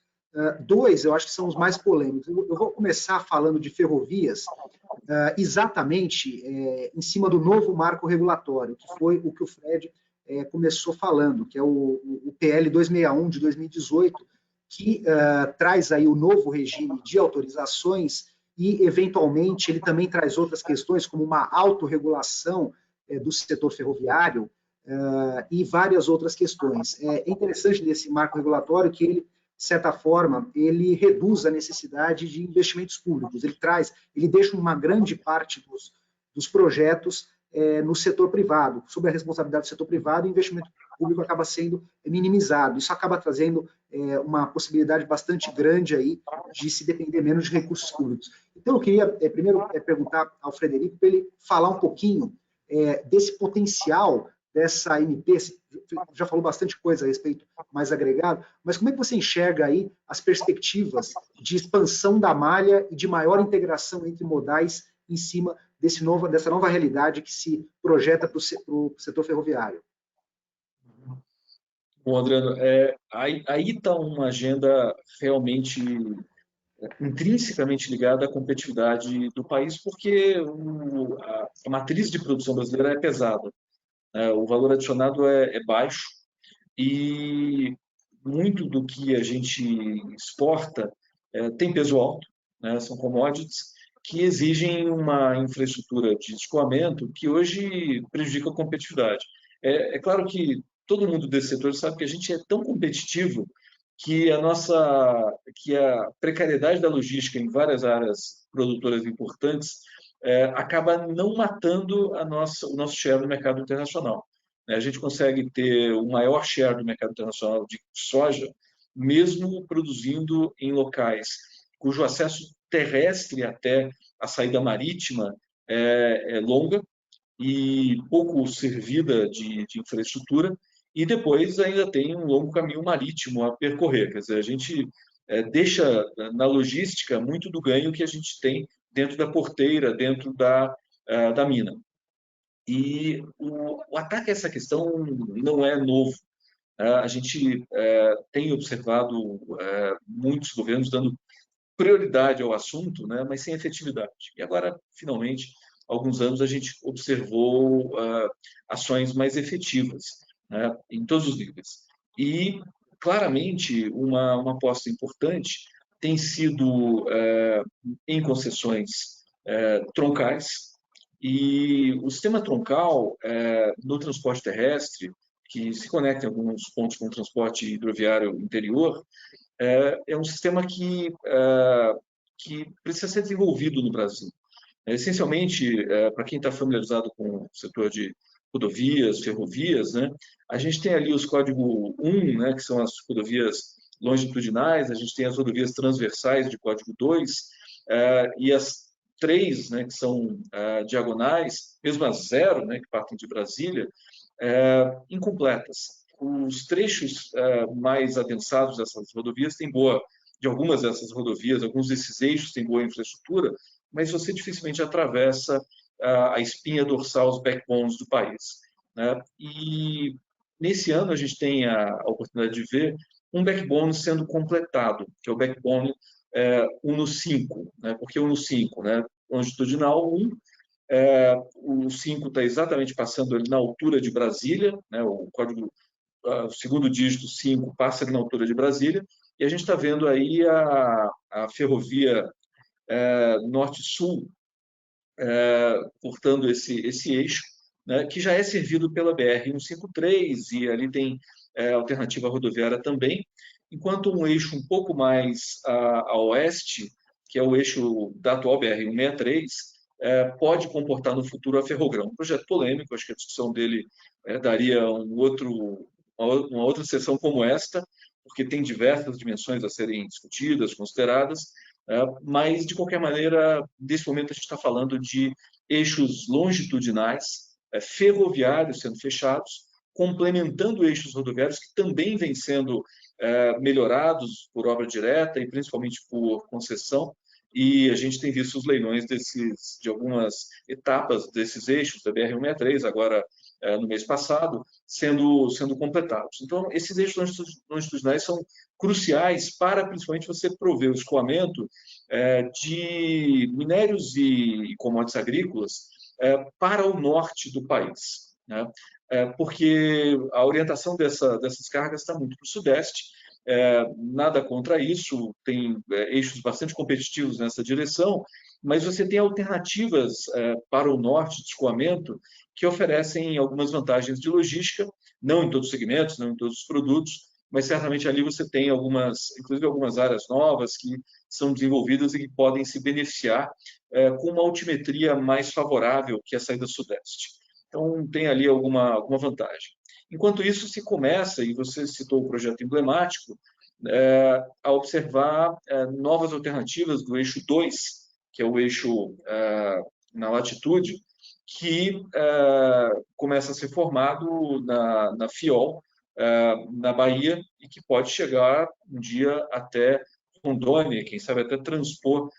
Dois, eu acho que são os mais polêmicos. Eu vou começar falando de ferrovias, exatamente em cima do novo marco regulatório, que foi o que o Fred começou falando, que é o PL 261 de 2018, que traz aí o novo regime de autorizações e, eventualmente, ele também traz outras questões, como uma autorregulação do setor ferroviário e várias outras questões. É interessante nesse marco regulatório que ele, de certa forma, ele reduz a necessidade de investimentos públicos. Ele deixa uma grande parte dos projetos no setor privado, sob a responsabilidade do setor privado, e o investimento público acaba sendo minimizado. Isso acaba trazendo uma possibilidade bastante grande aí de se depender menos de recursos públicos. Então, eu queria primeiro perguntar ao Frederico para ele falar um pouquinho desse potencial dessa MP. Já falou bastante coisa a respeito mais agregado, mas como é que você enxerga aí as perspectivas de expansão da malha e de maior integração entre modais em cima dessa nova realidade que se projeta para o setor ferroviário? Bom, Adriano, aí está uma agenda realmente intrinsecamente ligada à competitividade do país, porque a matriz de produção brasileira é pesada, né? O valor adicionado é baixo e muito do que a gente exporta tem peso alto, né? São commodities que exigem uma infraestrutura de escoamento que hoje prejudica a competitividade. É claro que todo mundo desse setor sabe que a gente é tão competitivo que a precariedade da logística em várias áreas produtoras importantes acaba não matando o nosso share no mercado internacional. A gente consegue ter o maior share do mercado internacional de soja, mesmo produzindo em locais cujo acesso terrestre até a saída marítima é longa e pouco servida de infraestrutura, e depois ainda tem um longo caminho marítimo a percorrer. Quer dizer, a gente deixa na logística muito do ganho que a gente tem dentro da porteira, dentro da mina. E o ataque a essa questão não é novo. A gente tem observado muitos governos dando prioridade ao assunto, né, mas sem efetividade. E agora, finalmente, há alguns anos, a gente observou ações mais efetivas, né, em todos os níveis. E, claramente, uma aposta importante tem sido em concessões troncais, e o sistema troncal no transporte terrestre, que se conecta em alguns pontos com o transporte hidroviário interior, é um sistema que precisa ser desenvolvido no Brasil. Essencialmente, para quem está familiarizado com o setor de rodovias, ferrovias, né, a gente tem ali os código 1, né, que são as rodovias longitudinais, a gente tem as rodovias transversais de código 2, e as 3, né, que são diagonais, mesmo as 0, né, que partem de Brasília, incompletas. Os trechos mais adensados dessas rodovias têm de algumas dessas rodovias, alguns desses eixos têm boa infraestrutura, mas você dificilmente atravessa a espinha dorsal, os backbones do país, né? E nesse ano a gente tem a oportunidade de ver um backbone sendo completado, que é o backbone Uno 5, né? Por que Uno 5, né? Longitudinal 1, o 5 está exatamente passando ali na altura de Brasília, né? O segundo dígito 5 passa ali na altura de Brasília, e a gente está vendo aí a ferrovia norte-sul cortando esse eixo, né, que já é servido pela BR-153, e ali tem alternativa rodoviária também, enquanto um eixo um pouco mais a oeste, que é o eixo da atual BR-163, pode comportar no futuro a Ferrogrão. Um projeto polêmico, acho que a discussão dele daria uma outra sessão como esta, porque tem diversas dimensões a serem discutidas, consideradas, mas, de qualquer maneira, nesse momento a gente está falando de eixos longitudinais, ferroviários sendo fechados, complementando eixos rodoviários que também vêm sendo melhorados por obra direta e principalmente por concessão, e a gente tem visto os leilões de algumas etapas desses eixos, da BR-163, agora no mês passado, sendo completados. Então, esses eixos longitudinais são cruciais para, principalmente, você prover o escoamento de minérios e commodities agrícolas para o norte do país, né? Porque a orientação dessas cargas está muito para o sudeste. Nada contra isso, tem eixos bastante competitivos nessa direção, mas você tem alternativas para o norte de escoamento que oferecem algumas vantagens de logística, não em todos os segmentos, não em todos os produtos, mas certamente ali você tem inclusive algumas áreas novas que são desenvolvidas e que podem se beneficiar com uma altimetria mais favorável que a saída sudeste. Então, tem ali alguma vantagem. Enquanto isso, se começa, e você citou o projeto emblemático, a observar novas alternativas do eixo 2, que é o eixo na latitude, que começa a ser formado na FIOL, na Bahia, e que pode chegar um dia até Rondônia, quem sabe até transpor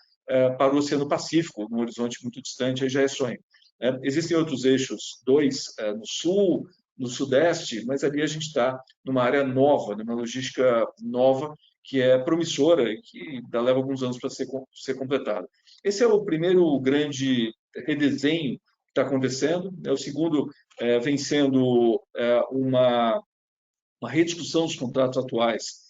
para o Oceano Pacífico, num horizonte muito distante, aí já é sonho. Existem outros eixos, 2 no sul, no sudeste, mas ali a gente está numa área nova, numa logística nova, que é promissora e que ainda leva alguns anos para ser completada. Esse é o primeiro grande redesenho que está acontecendo. O segundo vem sendo uma rediscussão dos contratos atuais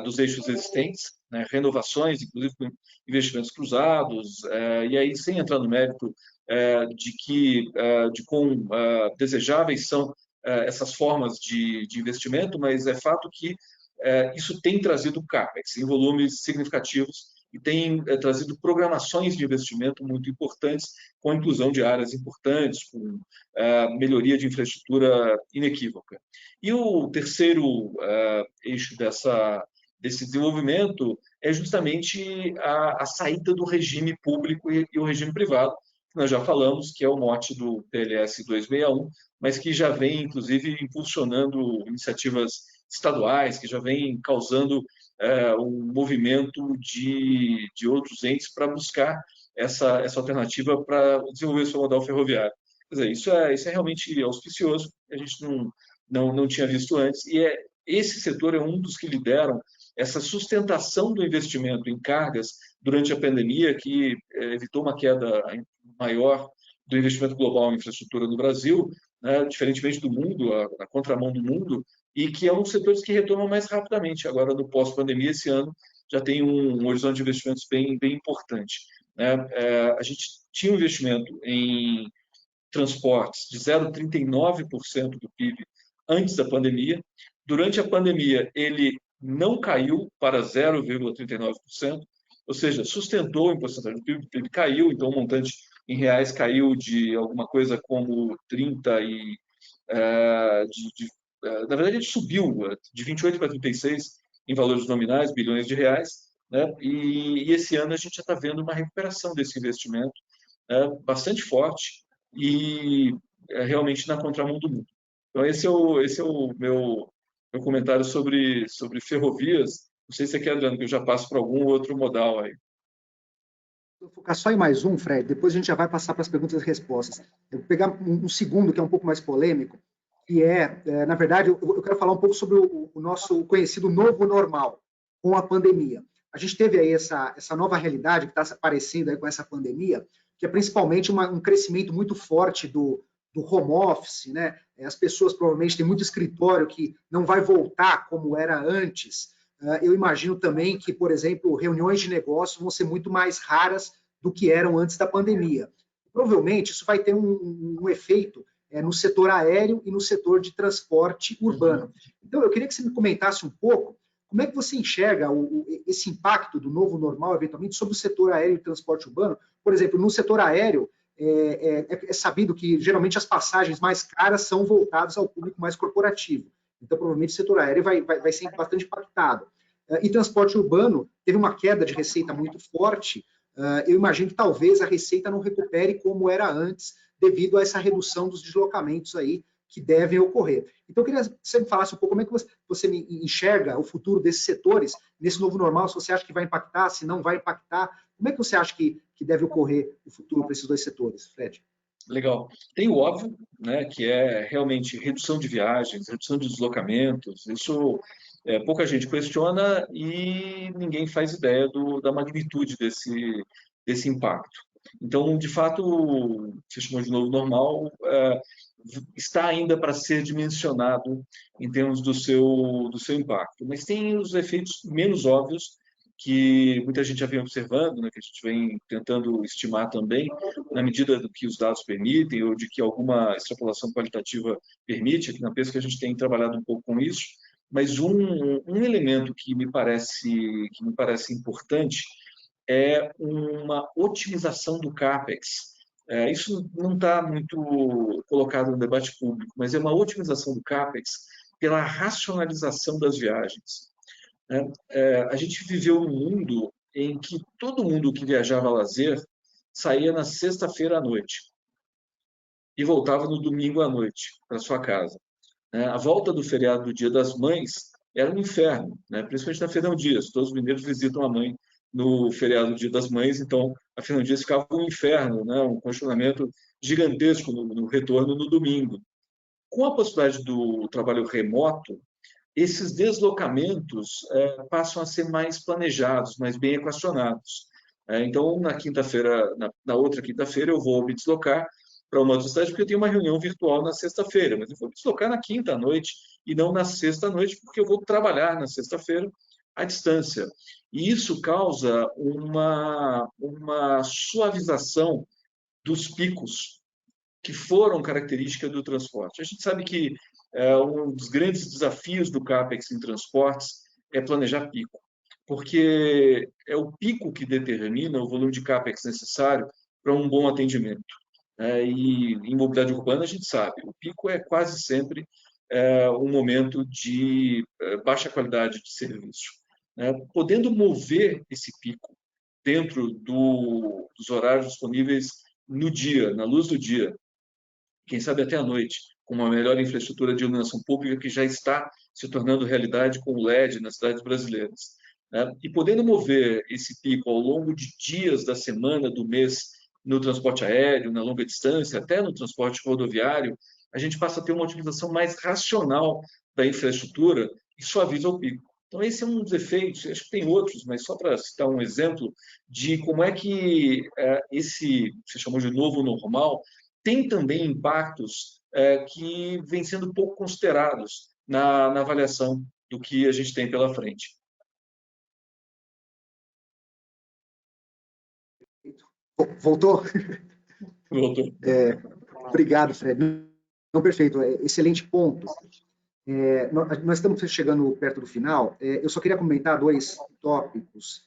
dos eixos existentes, né, renovações, inclusive com investimentos cruzados, e aí sem entrar no mérito de quão desejáveis são essas formas de investimento, mas é fato que isso tem trazido CAPEX em volumes significativos e tem trazido programações de investimento muito importantes, com a inclusão de áreas importantes, com melhoria de infraestrutura inequívoca. E o terceiro eixo desse desenvolvimento é justamente a saída do regime público e o regime privado, que nós já falamos, que é o mote do PLS 261, mas que já vem, inclusive, impulsionando iniciativas estaduais, que já vem causando um movimento de outros entes para buscar essa alternativa para desenvolver o seu modal ferroviário. Quer dizer, isso é realmente auspicioso, a gente não tinha visto antes, e esse setor é um dos que lideram essa sustentação do investimento em cargas durante a pandemia, que evitou uma queda maior do investimento global em infraestrutura no Brasil, né, diferentemente do mundo, a contramão do mundo, e que é um dos setores que retomam mais rapidamente. Agora, no pós-pandemia, esse ano, já tem um horizonte de investimentos bem importante. Né? A gente tinha um investimento em transportes de 0,39% do PIB antes da pandemia. Durante a pandemia, ele não caiu para 0,39%, ou seja, sustentou em porcentagem do PIB, o PIB caiu, então o montante em reais caiu de alguma coisa como 30 e... na verdade, ele subiu de 28 para 36 em valores nominais, bilhões de reais, né? E esse ano a gente já está vendo uma recuperação desse investimento bastante forte e realmente na contramão do mundo. Então, esse é o meu comentário sobre ferrovias. Não sei se você quer, Adriano, que eu já passo para algum outro modal aí. Vou focar só em mais um, Fred, depois a gente já vai passar para as perguntas e respostas. Eu vou pegar um segundo, que é um pouco mais polêmico, que na verdade, eu quero falar um pouco sobre o nosso conhecido novo normal, com a pandemia. A gente teve aí essa nova realidade que está aparecendo aí com essa pandemia, que é principalmente um crescimento muito forte do home office, né? As pessoas provavelmente têm muito escritório que não vai voltar como era antes. Eu imagino também que, por exemplo, reuniões de negócio vão ser muito mais raras do que eram antes da pandemia. Provavelmente isso vai ter um efeito no setor aéreo e no setor de transporte urbano. Então, eu queria que você me comentasse um pouco como é que você enxerga esse impacto do novo normal, eventualmente, sobre o setor aéreo e transporte urbano. Por exemplo, no setor aéreo, é sabido que geralmente as passagens mais caras são voltadas ao público mais corporativo. Então, provavelmente, o setor aéreo vai ser bastante impactado. E transporte urbano teve uma queda de receita muito forte. Eu imagino que talvez a receita não recupere como era antes, devido a essa redução dos deslocamentos aí que devem ocorrer. Então, eu queria que você me falasse um pouco como é que você enxerga o futuro desses setores nesse novo normal, se você acha que vai impactar, se não vai impactar. Como é que você acha que deve ocorrer o futuro para esses dois setores, Fred? Legal. Tem o óbvio, né, que é realmente redução de viagens, redução de deslocamentos. Isso pouca gente questiona e ninguém faz ideia da magnitude desse impacto. Então, de fato, o que se chama de novo normal está ainda para ser dimensionado em termos do seu impacto. Mas tem os efeitos menos óbvios que muita gente já vem observando, né, que a gente vem tentando estimar também, na medida do que os dados permitem ou de que alguma extrapolação qualitativa permite. Aqui na Pesca a gente tem trabalhado um pouco com isso, mas um elemento que me parece importante é uma otimização do CAPEX Isso não está muito colocado no debate público, mas é uma otimização do CAPEX pela racionalização das viagens. A gente viveu um mundo em que todo mundo que viajava a lazer saía na sexta-feira à noite e voltava no domingo à noite para sua casa. A volta do feriado do Dia das Mães era um inferno, principalmente na Fernão Dias. Todos os mineiros visitam a mãe no feriado do Dia das Mães, então a Fernão Dias ficava um inferno, um congestionamento gigantesco no retorno no domingo. Com a possibilidade do trabalho remoto, esses deslocamentos passam a ser mais planejados, mais bem equacionados. Então, na quinta-feira, na outra quinta-feira, eu vou me deslocar para uma outra cidade, porque eu tenho uma reunião virtual na sexta-feira, mas eu vou me deslocar na quinta à noite e não na sexta à noite, porque eu vou trabalhar na sexta-feira à distância. E isso causa uma suavização dos picos que foram característica do transporte. A gente sabe que um dos grandes desafios do CAPEX em transportes é planejar pico, porque é o pico que determina o volume de CAPEX necessário para um bom atendimento. E em mobilidade urbana, a gente sabe, o pico é quase sempre um momento de baixa qualidade de serviço. Podendo mover esse pico dentro dos horários disponíveis no dia, na luz do dia, quem sabe até à noite, com uma melhor infraestrutura de iluminação pública que já está se tornando realidade com o LED nas cidades brasileiras. E podendo mover esse pico ao longo de dias da semana, do mês, no transporte aéreo, na longa distância, até no transporte rodoviário, a gente passa a ter uma utilização mais racional da infraestrutura e suaviza o pico. Então, esse é um dos efeitos, acho que tem outros, mas só para citar um exemplo de como é que esse, você chamou de novo normal, tem também impactos que vêm sendo pouco considerados na avaliação do que a gente tem pela frente. Voltou? Voltou. Obrigado, Fred. Não, perfeito, excelente ponto. Nós estamos chegando perto do final. Eu só queria comentar dois tópicos.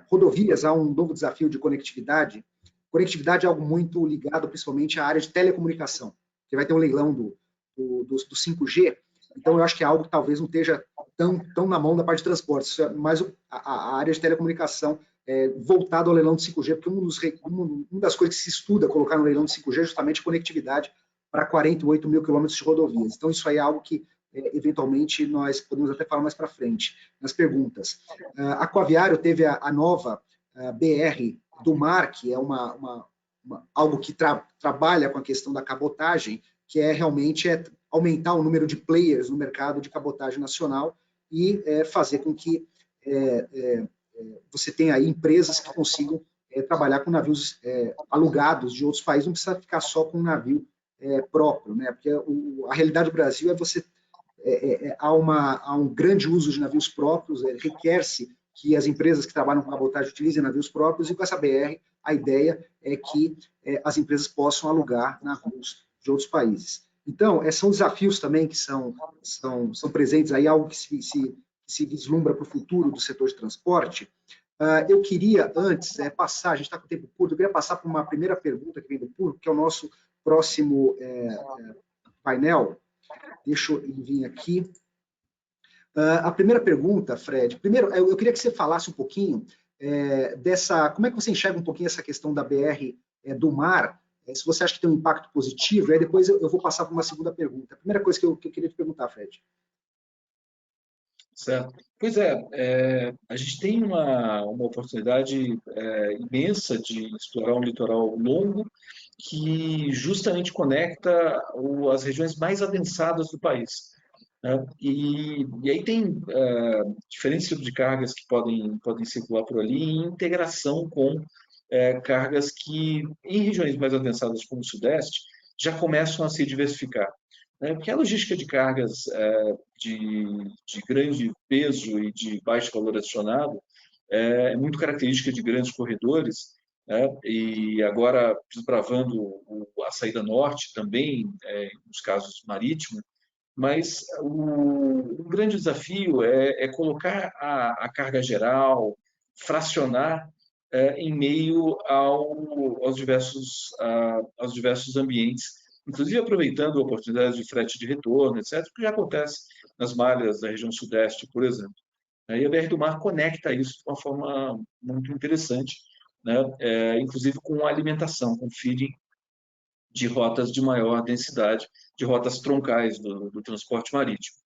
Rodovias, há um novo desafio de conectividade. Conectividade é algo muito ligado, principalmente, à área de telecomunicação, que vai ter um leilão do 5G. Então, eu acho que é algo que talvez não esteja tão na mão da parte de transportes, mas a área de telecomunicação voltado ao leilão do 5G, porque uma das coisas que se estuda colocar no leilão do 5G é justamente a conectividade para 48 mil quilômetros de rodovias. Então, isso aí é algo que, eventualmente, nós podemos até falar mais para frente, nas perguntas. A Aquaviário teve a nova BR do Mar, que é algo que trabalha com a questão da cabotagem, que realmente aumentar o número de players no mercado de cabotagem nacional e fazer com que você tenha aí empresas que consigam trabalhar com navios alugados de outros países, não precisa ficar só com um navio próprio, porque a realidade do Brasil há um grande uso de navios próprios, requer-se que as empresas que trabalham com cabotagem utilizem navios próprios, e com essa BR, a ideia é que as empresas possam alugar navios de outros países. Então, são desafios também que são presentes aí, algo que se vislumbra para o futuro do setor de transporte. Eu queria, antes, passar, a gente está com o tempo curto, eu queria passar para uma primeira pergunta que vem do público, que é o nosso próximo painel. Deixa eu vir aqui. A primeira pergunta, Fred, primeiro, eu queria que você falasse um pouquinho como é que você enxerga um pouquinho essa questão da BR do Mar, se você acha que tem um impacto positivo, e aí depois eu vou passar para uma segunda pergunta. A primeira coisa que eu queria te perguntar, Fred. Certo. Pois a gente tem uma oportunidade imensa de explorar um litoral longo que justamente conecta as regiões mais adensadas do país. E aí tem diferentes tipos de cargas que podem circular por ali em integração com cargas que, em regiões mais adensadas como o Sudeste, já começam a se diversificar. Porque a logística de cargas de grande peso e de baixo valor adicionado é muito característica de grandes corredores, e agora desbravando a saída norte também, nos casos marítimos, mas o grande desafio é colocar a carga geral, fracionar em meio aos diversos ambientes, inclusive aproveitando oportunidades de frete de retorno, etc., que já acontece nas malhas da região sudeste, por exemplo. E a BR do Mar conecta isso de uma forma muito interessante, né? Inclusive com a alimentação, com feeding de rotas de maior densidade, de rotas troncais do transporte marítimo.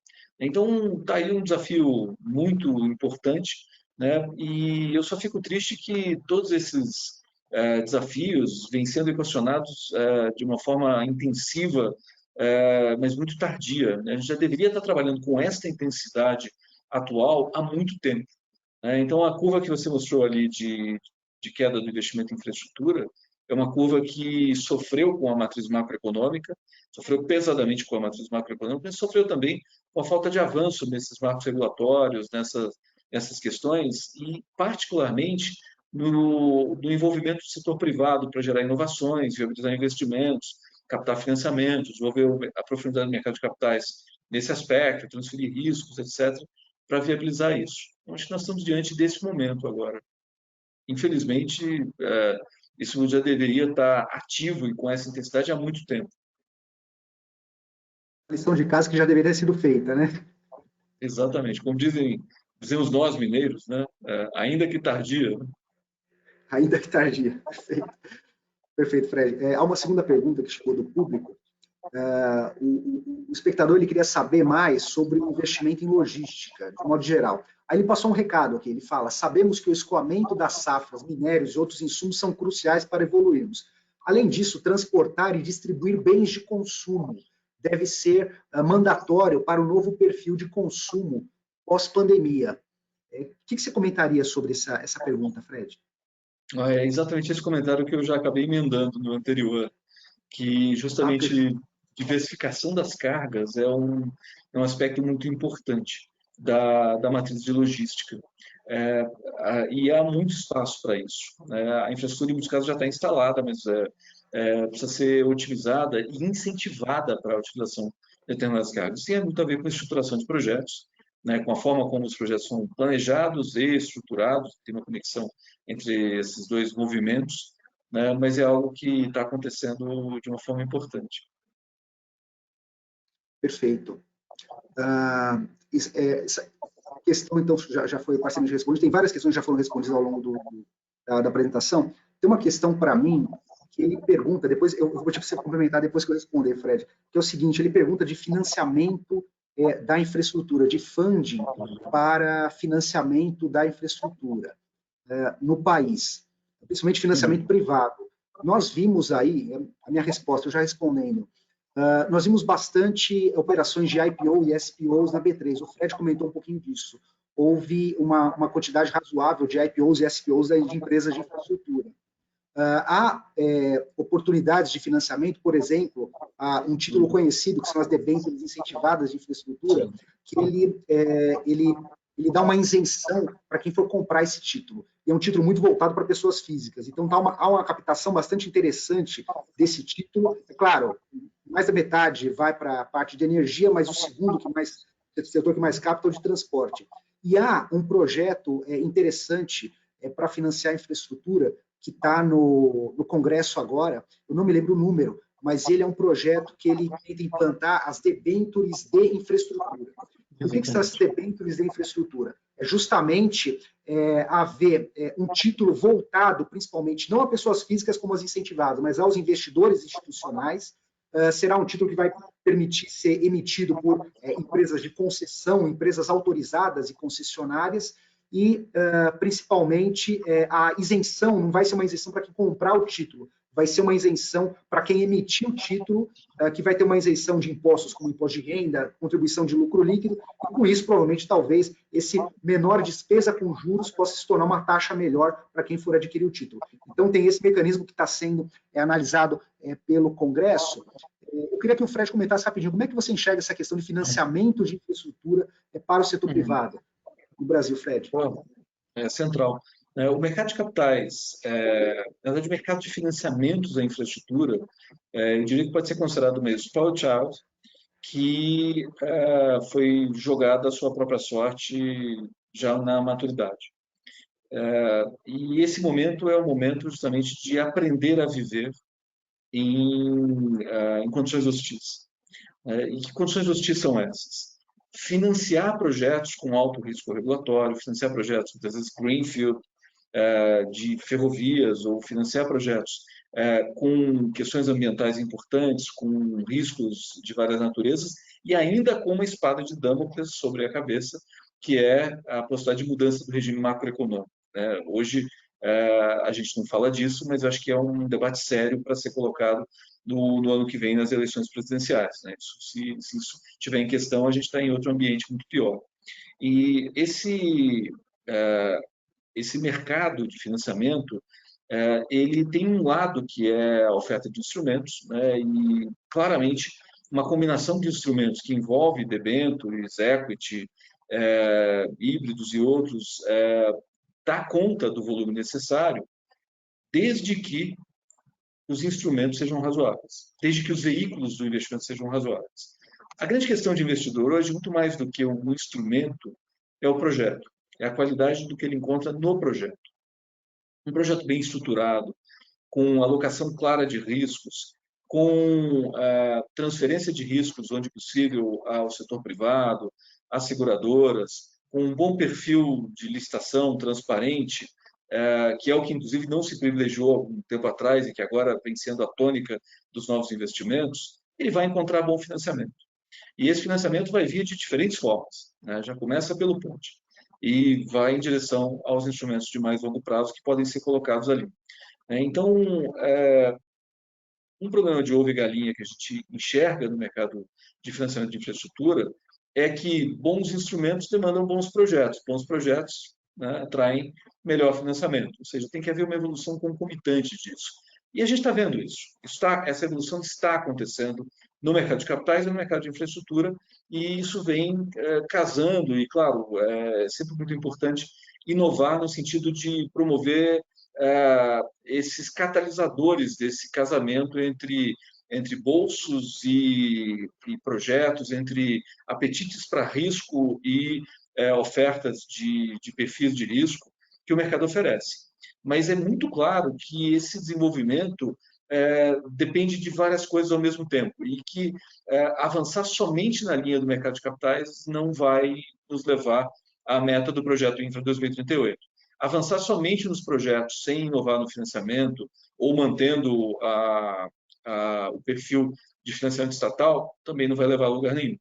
Então, está aí um desafio muito importante, né? E eu só fico triste que todos esses desafios vêm sendo equacionados de uma forma intensiva, mas muito tardia, né? A gente já deveria estar trabalhando com esta intensidade atual há muito tempo, né? Então, a curva que você mostrou ali de queda do investimento em infraestrutura é uma curva que sofreu com a matriz macroeconômica, sofreu pesadamente com a matriz macroeconômica, mas sofreu também com a falta de avanço nesses marcos regulatórios, nessas questões, e particularmente no envolvimento do setor privado para gerar inovações, viabilizar investimentos, captar financiamentos, desenvolver a profundidade do mercado de capitais nesse aspecto, transferir riscos, etc., para viabilizar isso. Então, acho que nós estamos diante desse momento agora. Infelizmente, isso já deveria estar ativo e com essa intensidade há muito tempo. Lição de casa que já deveria ter sido feita, né? Exatamente. Como dizemos nós mineiros, né? Ainda que tardia. Né? Ainda que tardia. Perfeito, perfeito, Fred. Há uma segunda pergunta que chegou do público. O espectador ele queria saber mais sobre o investimento em logística, de modo geral. Aí ele passou um recado aqui, ele fala: sabemos que o escoamento das safras, minérios e outros insumos são cruciais para evoluirmos. Além disso, transportar e distribuir bens de consumo deve ser mandatório para o novo perfil de consumo pós-pandemia. O que você comentaria sobre essa pergunta, Fred? É exatamente esse comentário que eu já acabei emendando no anterior, que justamente diversificação das cargas é um aspecto muito importante da matriz de logística. E há muito espaço para isso. Né? A infraestrutura, em muitos casos, já está instalada, mas precisa ser otimizada e incentivada para a utilização de determinadas cargas. Isso tem muito a ver com a estruturação de projetos, né? Com a forma como os projetos são planejados e estruturados, tem uma conexão entre esses dois movimentos, né? Mas é algo que está acontecendo de uma forma importante. Perfeito. Essa questão, então, já foi parcialmente respondida. Tem várias questões que já foram respondidas ao longo da apresentação. Tem uma questão para mim que ele pergunta, depois eu vou te complementar depois que eu responder, Fred, que é o seguinte: ele pergunta de financiamento da infraestrutura, de funding para financiamento da infraestrutura no país, principalmente financiamento privado. Nós vimos aí, a minha resposta, eu já respondendo, nós vimos bastante operações de IPO e SPOs na B3. O Fred comentou um pouquinho disso. Houve uma quantidade razoável de IPOs e SPOs de empresas de infraestrutura. Há oportunidades de financiamento, por exemplo, um título conhecido, que são as debêntures incentivadas de infraestrutura, que ele dá uma isenção para quem for comprar esse título. E é um título muito voltado para pessoas físicas. Então, há uma captação bastante interessante desse título. É claro, mais da metade vai para a parte de energia, mas o segundo setor que mais capta é o de transporte. E há um projeto interessante para financiar a infraestrutura que está no Congresso agora, eu não me lembro o número, mas ele é um projeto que ele tenta implantar as debêntures de infraestrutura. O que são essas debêntures de infraestrutura? É justamente haver um título voltado, principalmente, não a pessoas físicas como as incentivadas, mas aos investidores institucionais. Será um título que vai permitir ser emitido por empresas de concessão, empresas autorizadas e concessionárias, e, principalmente, a isenção não vai ser uma isenção para quem comprar o título, vai ser uma isenção para quem emitir o título, que vai ter uma isenção de impostos, como imposto de renda, contribuição de lucro líquido, e com isso, provavelmente, talvez, esse menor despesa com juros possa se tornar uma taxa melhor para quem for adquirir o título. Então, tem esse mecanismo que está sendo analisado pelo Congresso. Eu queria que o Fred comentasse rapidinho, como é que você enxerga essa questão de financiamento de infraestrutura para o setor privado no Brasil, Fred? É central. O mercado de capitais, na verdade, o mercado de financiamentos da infraestrutura, eu diria que pode ser considerado meio spoiled child, que foi jogado à sua própria sorte já na maturidade. E esse momento é o momento justamente de aprender a viver em condições hostis. E que condições hostis são essas? Financiar projetos com alto risco regulatório, financiar projetos, muitas vezes, greenfield, de ferrovias, ou financiar projetos com questões ambientais importantes, com riscos de várias naturezas, e ainda com uma espada de Damocles sobre a cabeça, que é a possibilidade de mudança do regime macroeconômico. Hoje, a gente não fala disso, mas acho que é um debate sério para ser colocado no ano que vem nas eleições presidenciais. Se isso estiver em questão, a gente está em outro ambiente muito pior. E esse mercado de financiamento, ele tem um lado que é a oferta de instrumentos, e claramente uma combinação de instrumentos que envolve debêntures, equity, híbridos e outros, dá conta do volume necessário, desde que os instrumentos sejam razoáveis, desde que os veículos do investimento sejam razoáveis. A grande questão de investidor hoje, muito mais do que um instrumento, é o projeto, é a qualidade do que ele encontra no projeto. Um projeto bem estruturado, com alocação clara de riscos, com transferência de riscos, onde possível, ao setor privado, às seguradoras, com um bom perfil de licitação transparente, que é o que, inclusive, não se privilegiou há algum tempo atrás e que agora vem sendo a tônica dos novos investimentos, ele vai encontrar bom financiamento. E esse financiamento vai vir de diferentes formas. Já começa pelo ponte e vai em direção aos instrumentos de mais longo prazo que podem ser colocados ali. Então, um problema de ovo e galinha que a gente enxerga no mercado de financiamento de infraestrutura é que bons instrumentos demandam bons projetos atraem melhor financiamento, ou seja, tem que haver uma evolução concomitante disso. E a gente está vendo isso. Essa evolução está acontecendo no mercado de capitais e no mercado de infraestrutura, e isso vem casando, e claro, é sempre muito importante inovar no sentido de promover esses catalisadores desse casamento entre bolsos e projetos, entre apetites para risco e ofertas de perfis de risco que o mercado oferece. Mas é muito claro que esse desenvolvimento depende de várias coisas ao mesmo tempo e que avançar somente na linha do mercado de capitais não vai nos levar à meta do projeto Infra 2038. Avançar somente nos projetos sem inovar no financiamento ou mantendo o perfil de financiamento estatal também não vai levar a lugar nenhum.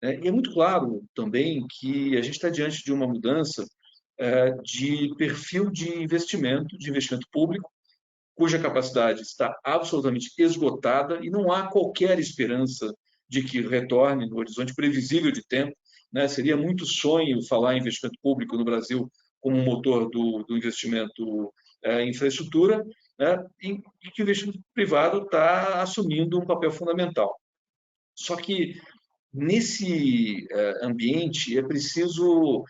E é muito claro também que a gente está diante de uma mudança de perfil de investimento público, cuja capacidade está absolutamente esgotada e não há qualquer esperança de que retorne no horizonte previsível de tempo. Seria muito sonho falar em investimento público no Brasil como motor do investimento em infraestrutura, e que o investimento privado está assumindo um papel fundamental. Só que, nesse ambiente, é preciso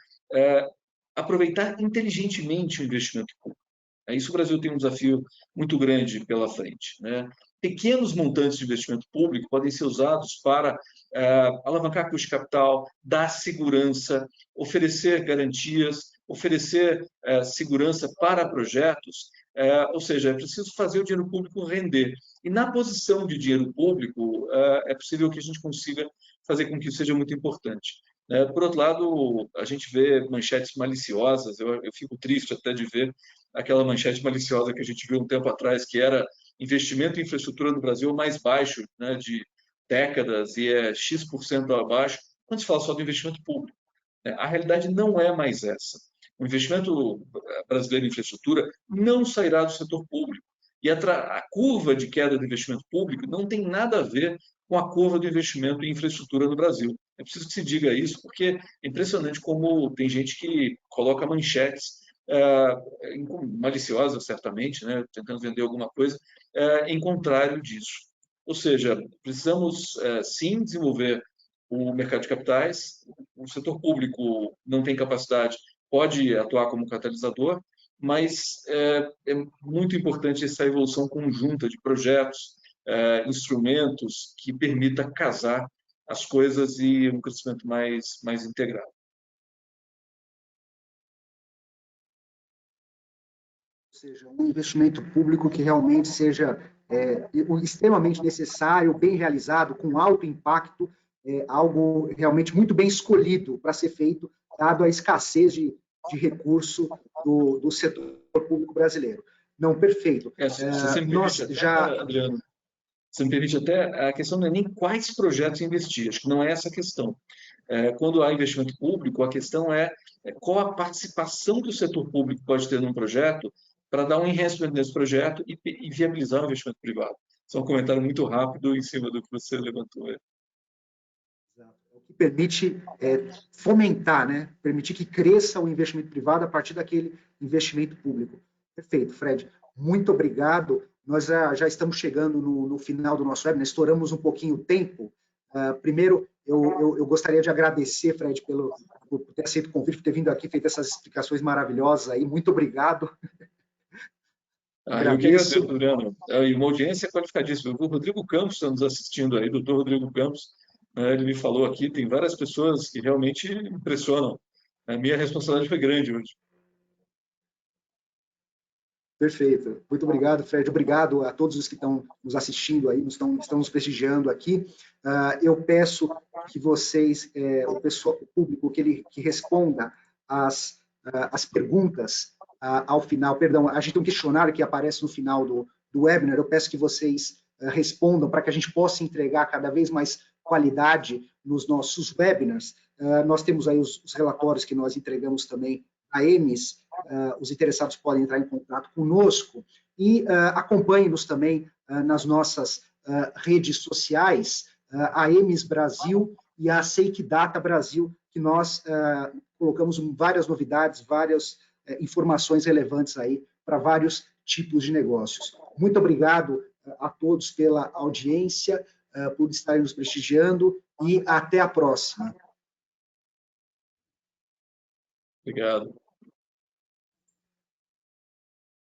aproveitar inteligentemente o investimento público. Isso o Brasil tem um desafio muito grande pela frente. Pequenos montantes de investimento público podem ser usados para alavancar custo de capital, dar segurança, oferecer garantias, oferecer segurança para projetos, ou seja, é preciso fazer o dinheiro público render. E na posição de dinheiro público, é possível que a gente consiga fazer com que isso seja muito importante. Por outro lado, a gente vê manchetes maliciosas, eu fico triste até de ver aquela manchete maliciosa que a gente viu um tempo atrás, que era investimento em infraestrutura no Brasil mais baixo de décadas e é X% abaixo, quando se fala só do investimento público. A realidade não é mais essa. O investimento brasileiro em infraestrutura não sairá do setor público. E a curva de queda do investimento público não tem nada a ver com a curva do investimento em infraestrutura no Brasil. É preciso que se diga isso, porque é impressionante como tem gente que coloca manchetes maliciosas, certamente, tentando vender alguma coisa, em contrário disso. Ou seja, precisamos, sim, desenvolver o mercado de capitais. O setor público não tem capacidade, pode atuar como catalisador, mas é muito importante essa evolução conjunta de projetos, instrumentos que permita casar as coisas e um crescimento mais integrado. seja, um investimento público que realmente seja extremamente necessário, bem realizado, com alto impacto, algo realmente muito bem escolhido para ser feito, dado a escassez de recurso do setor público brasileiro. Não, perfeito. Se você me permite até, Adriano, você me permite até, a questão não é nem quais projetos investir, acho que não é essa a questão. Quando há investimento público, a questão é qual a participação que o setor público pode ter num projeto para dar um enhancement nesse projeto e viabilizar o investimento privado. Só um comentário muito rápido em cima do que você levantou. O que permite fomentar, né? Permitir que cresça o investimento privado a partir daquele investimento público. Perfeito, Fred. Muito obrigado. Nós já estamos chegando no final do nosso webinar, estouramos um pouquinho o tempo. Primeiro, eu gostaria de agradecer, Fred, por ter aceito o convite, por ter vindo aqui, feito essas explicações maravilhosas aí. Muito obrigado. Eu que agradeço, Adriano. E uma audiência qualificadíssima. O Rodrigo Campos está nos assistindo aí, doutor Rodrigo Campos. Ele me falou aqui, tem várias pessoas que realmente impressionam. A minha responsabilidade foi grande hoje. Perfeito. Muito obrigado, Fred. Obrigado a todos os que estão nos assistindo aí, estão nos prestigiando aqui. Eu peço que vocês, o público, que responda as perguntas ao final. Perdão, a gente tem um questionário que aparece no final do webinar. Eu peço que vocês respondam para que a gente possa entregar cada vez mais qualidade nos nossos webinars. Nós temos aí os relatórios que nós entregamos também a EMES. Os interessados podem entrar em contato conosco e acompanhem-nos também nas nossas redes sociais, a EMES Brasil e a Seik Data Brasil, que nós colocamos várias novidades, várias informações relevantes aí para vários tipos de negócios. Muito obrigado a todos pela audiência, por estarem nos prestigiando e até a próxima. Obrigado.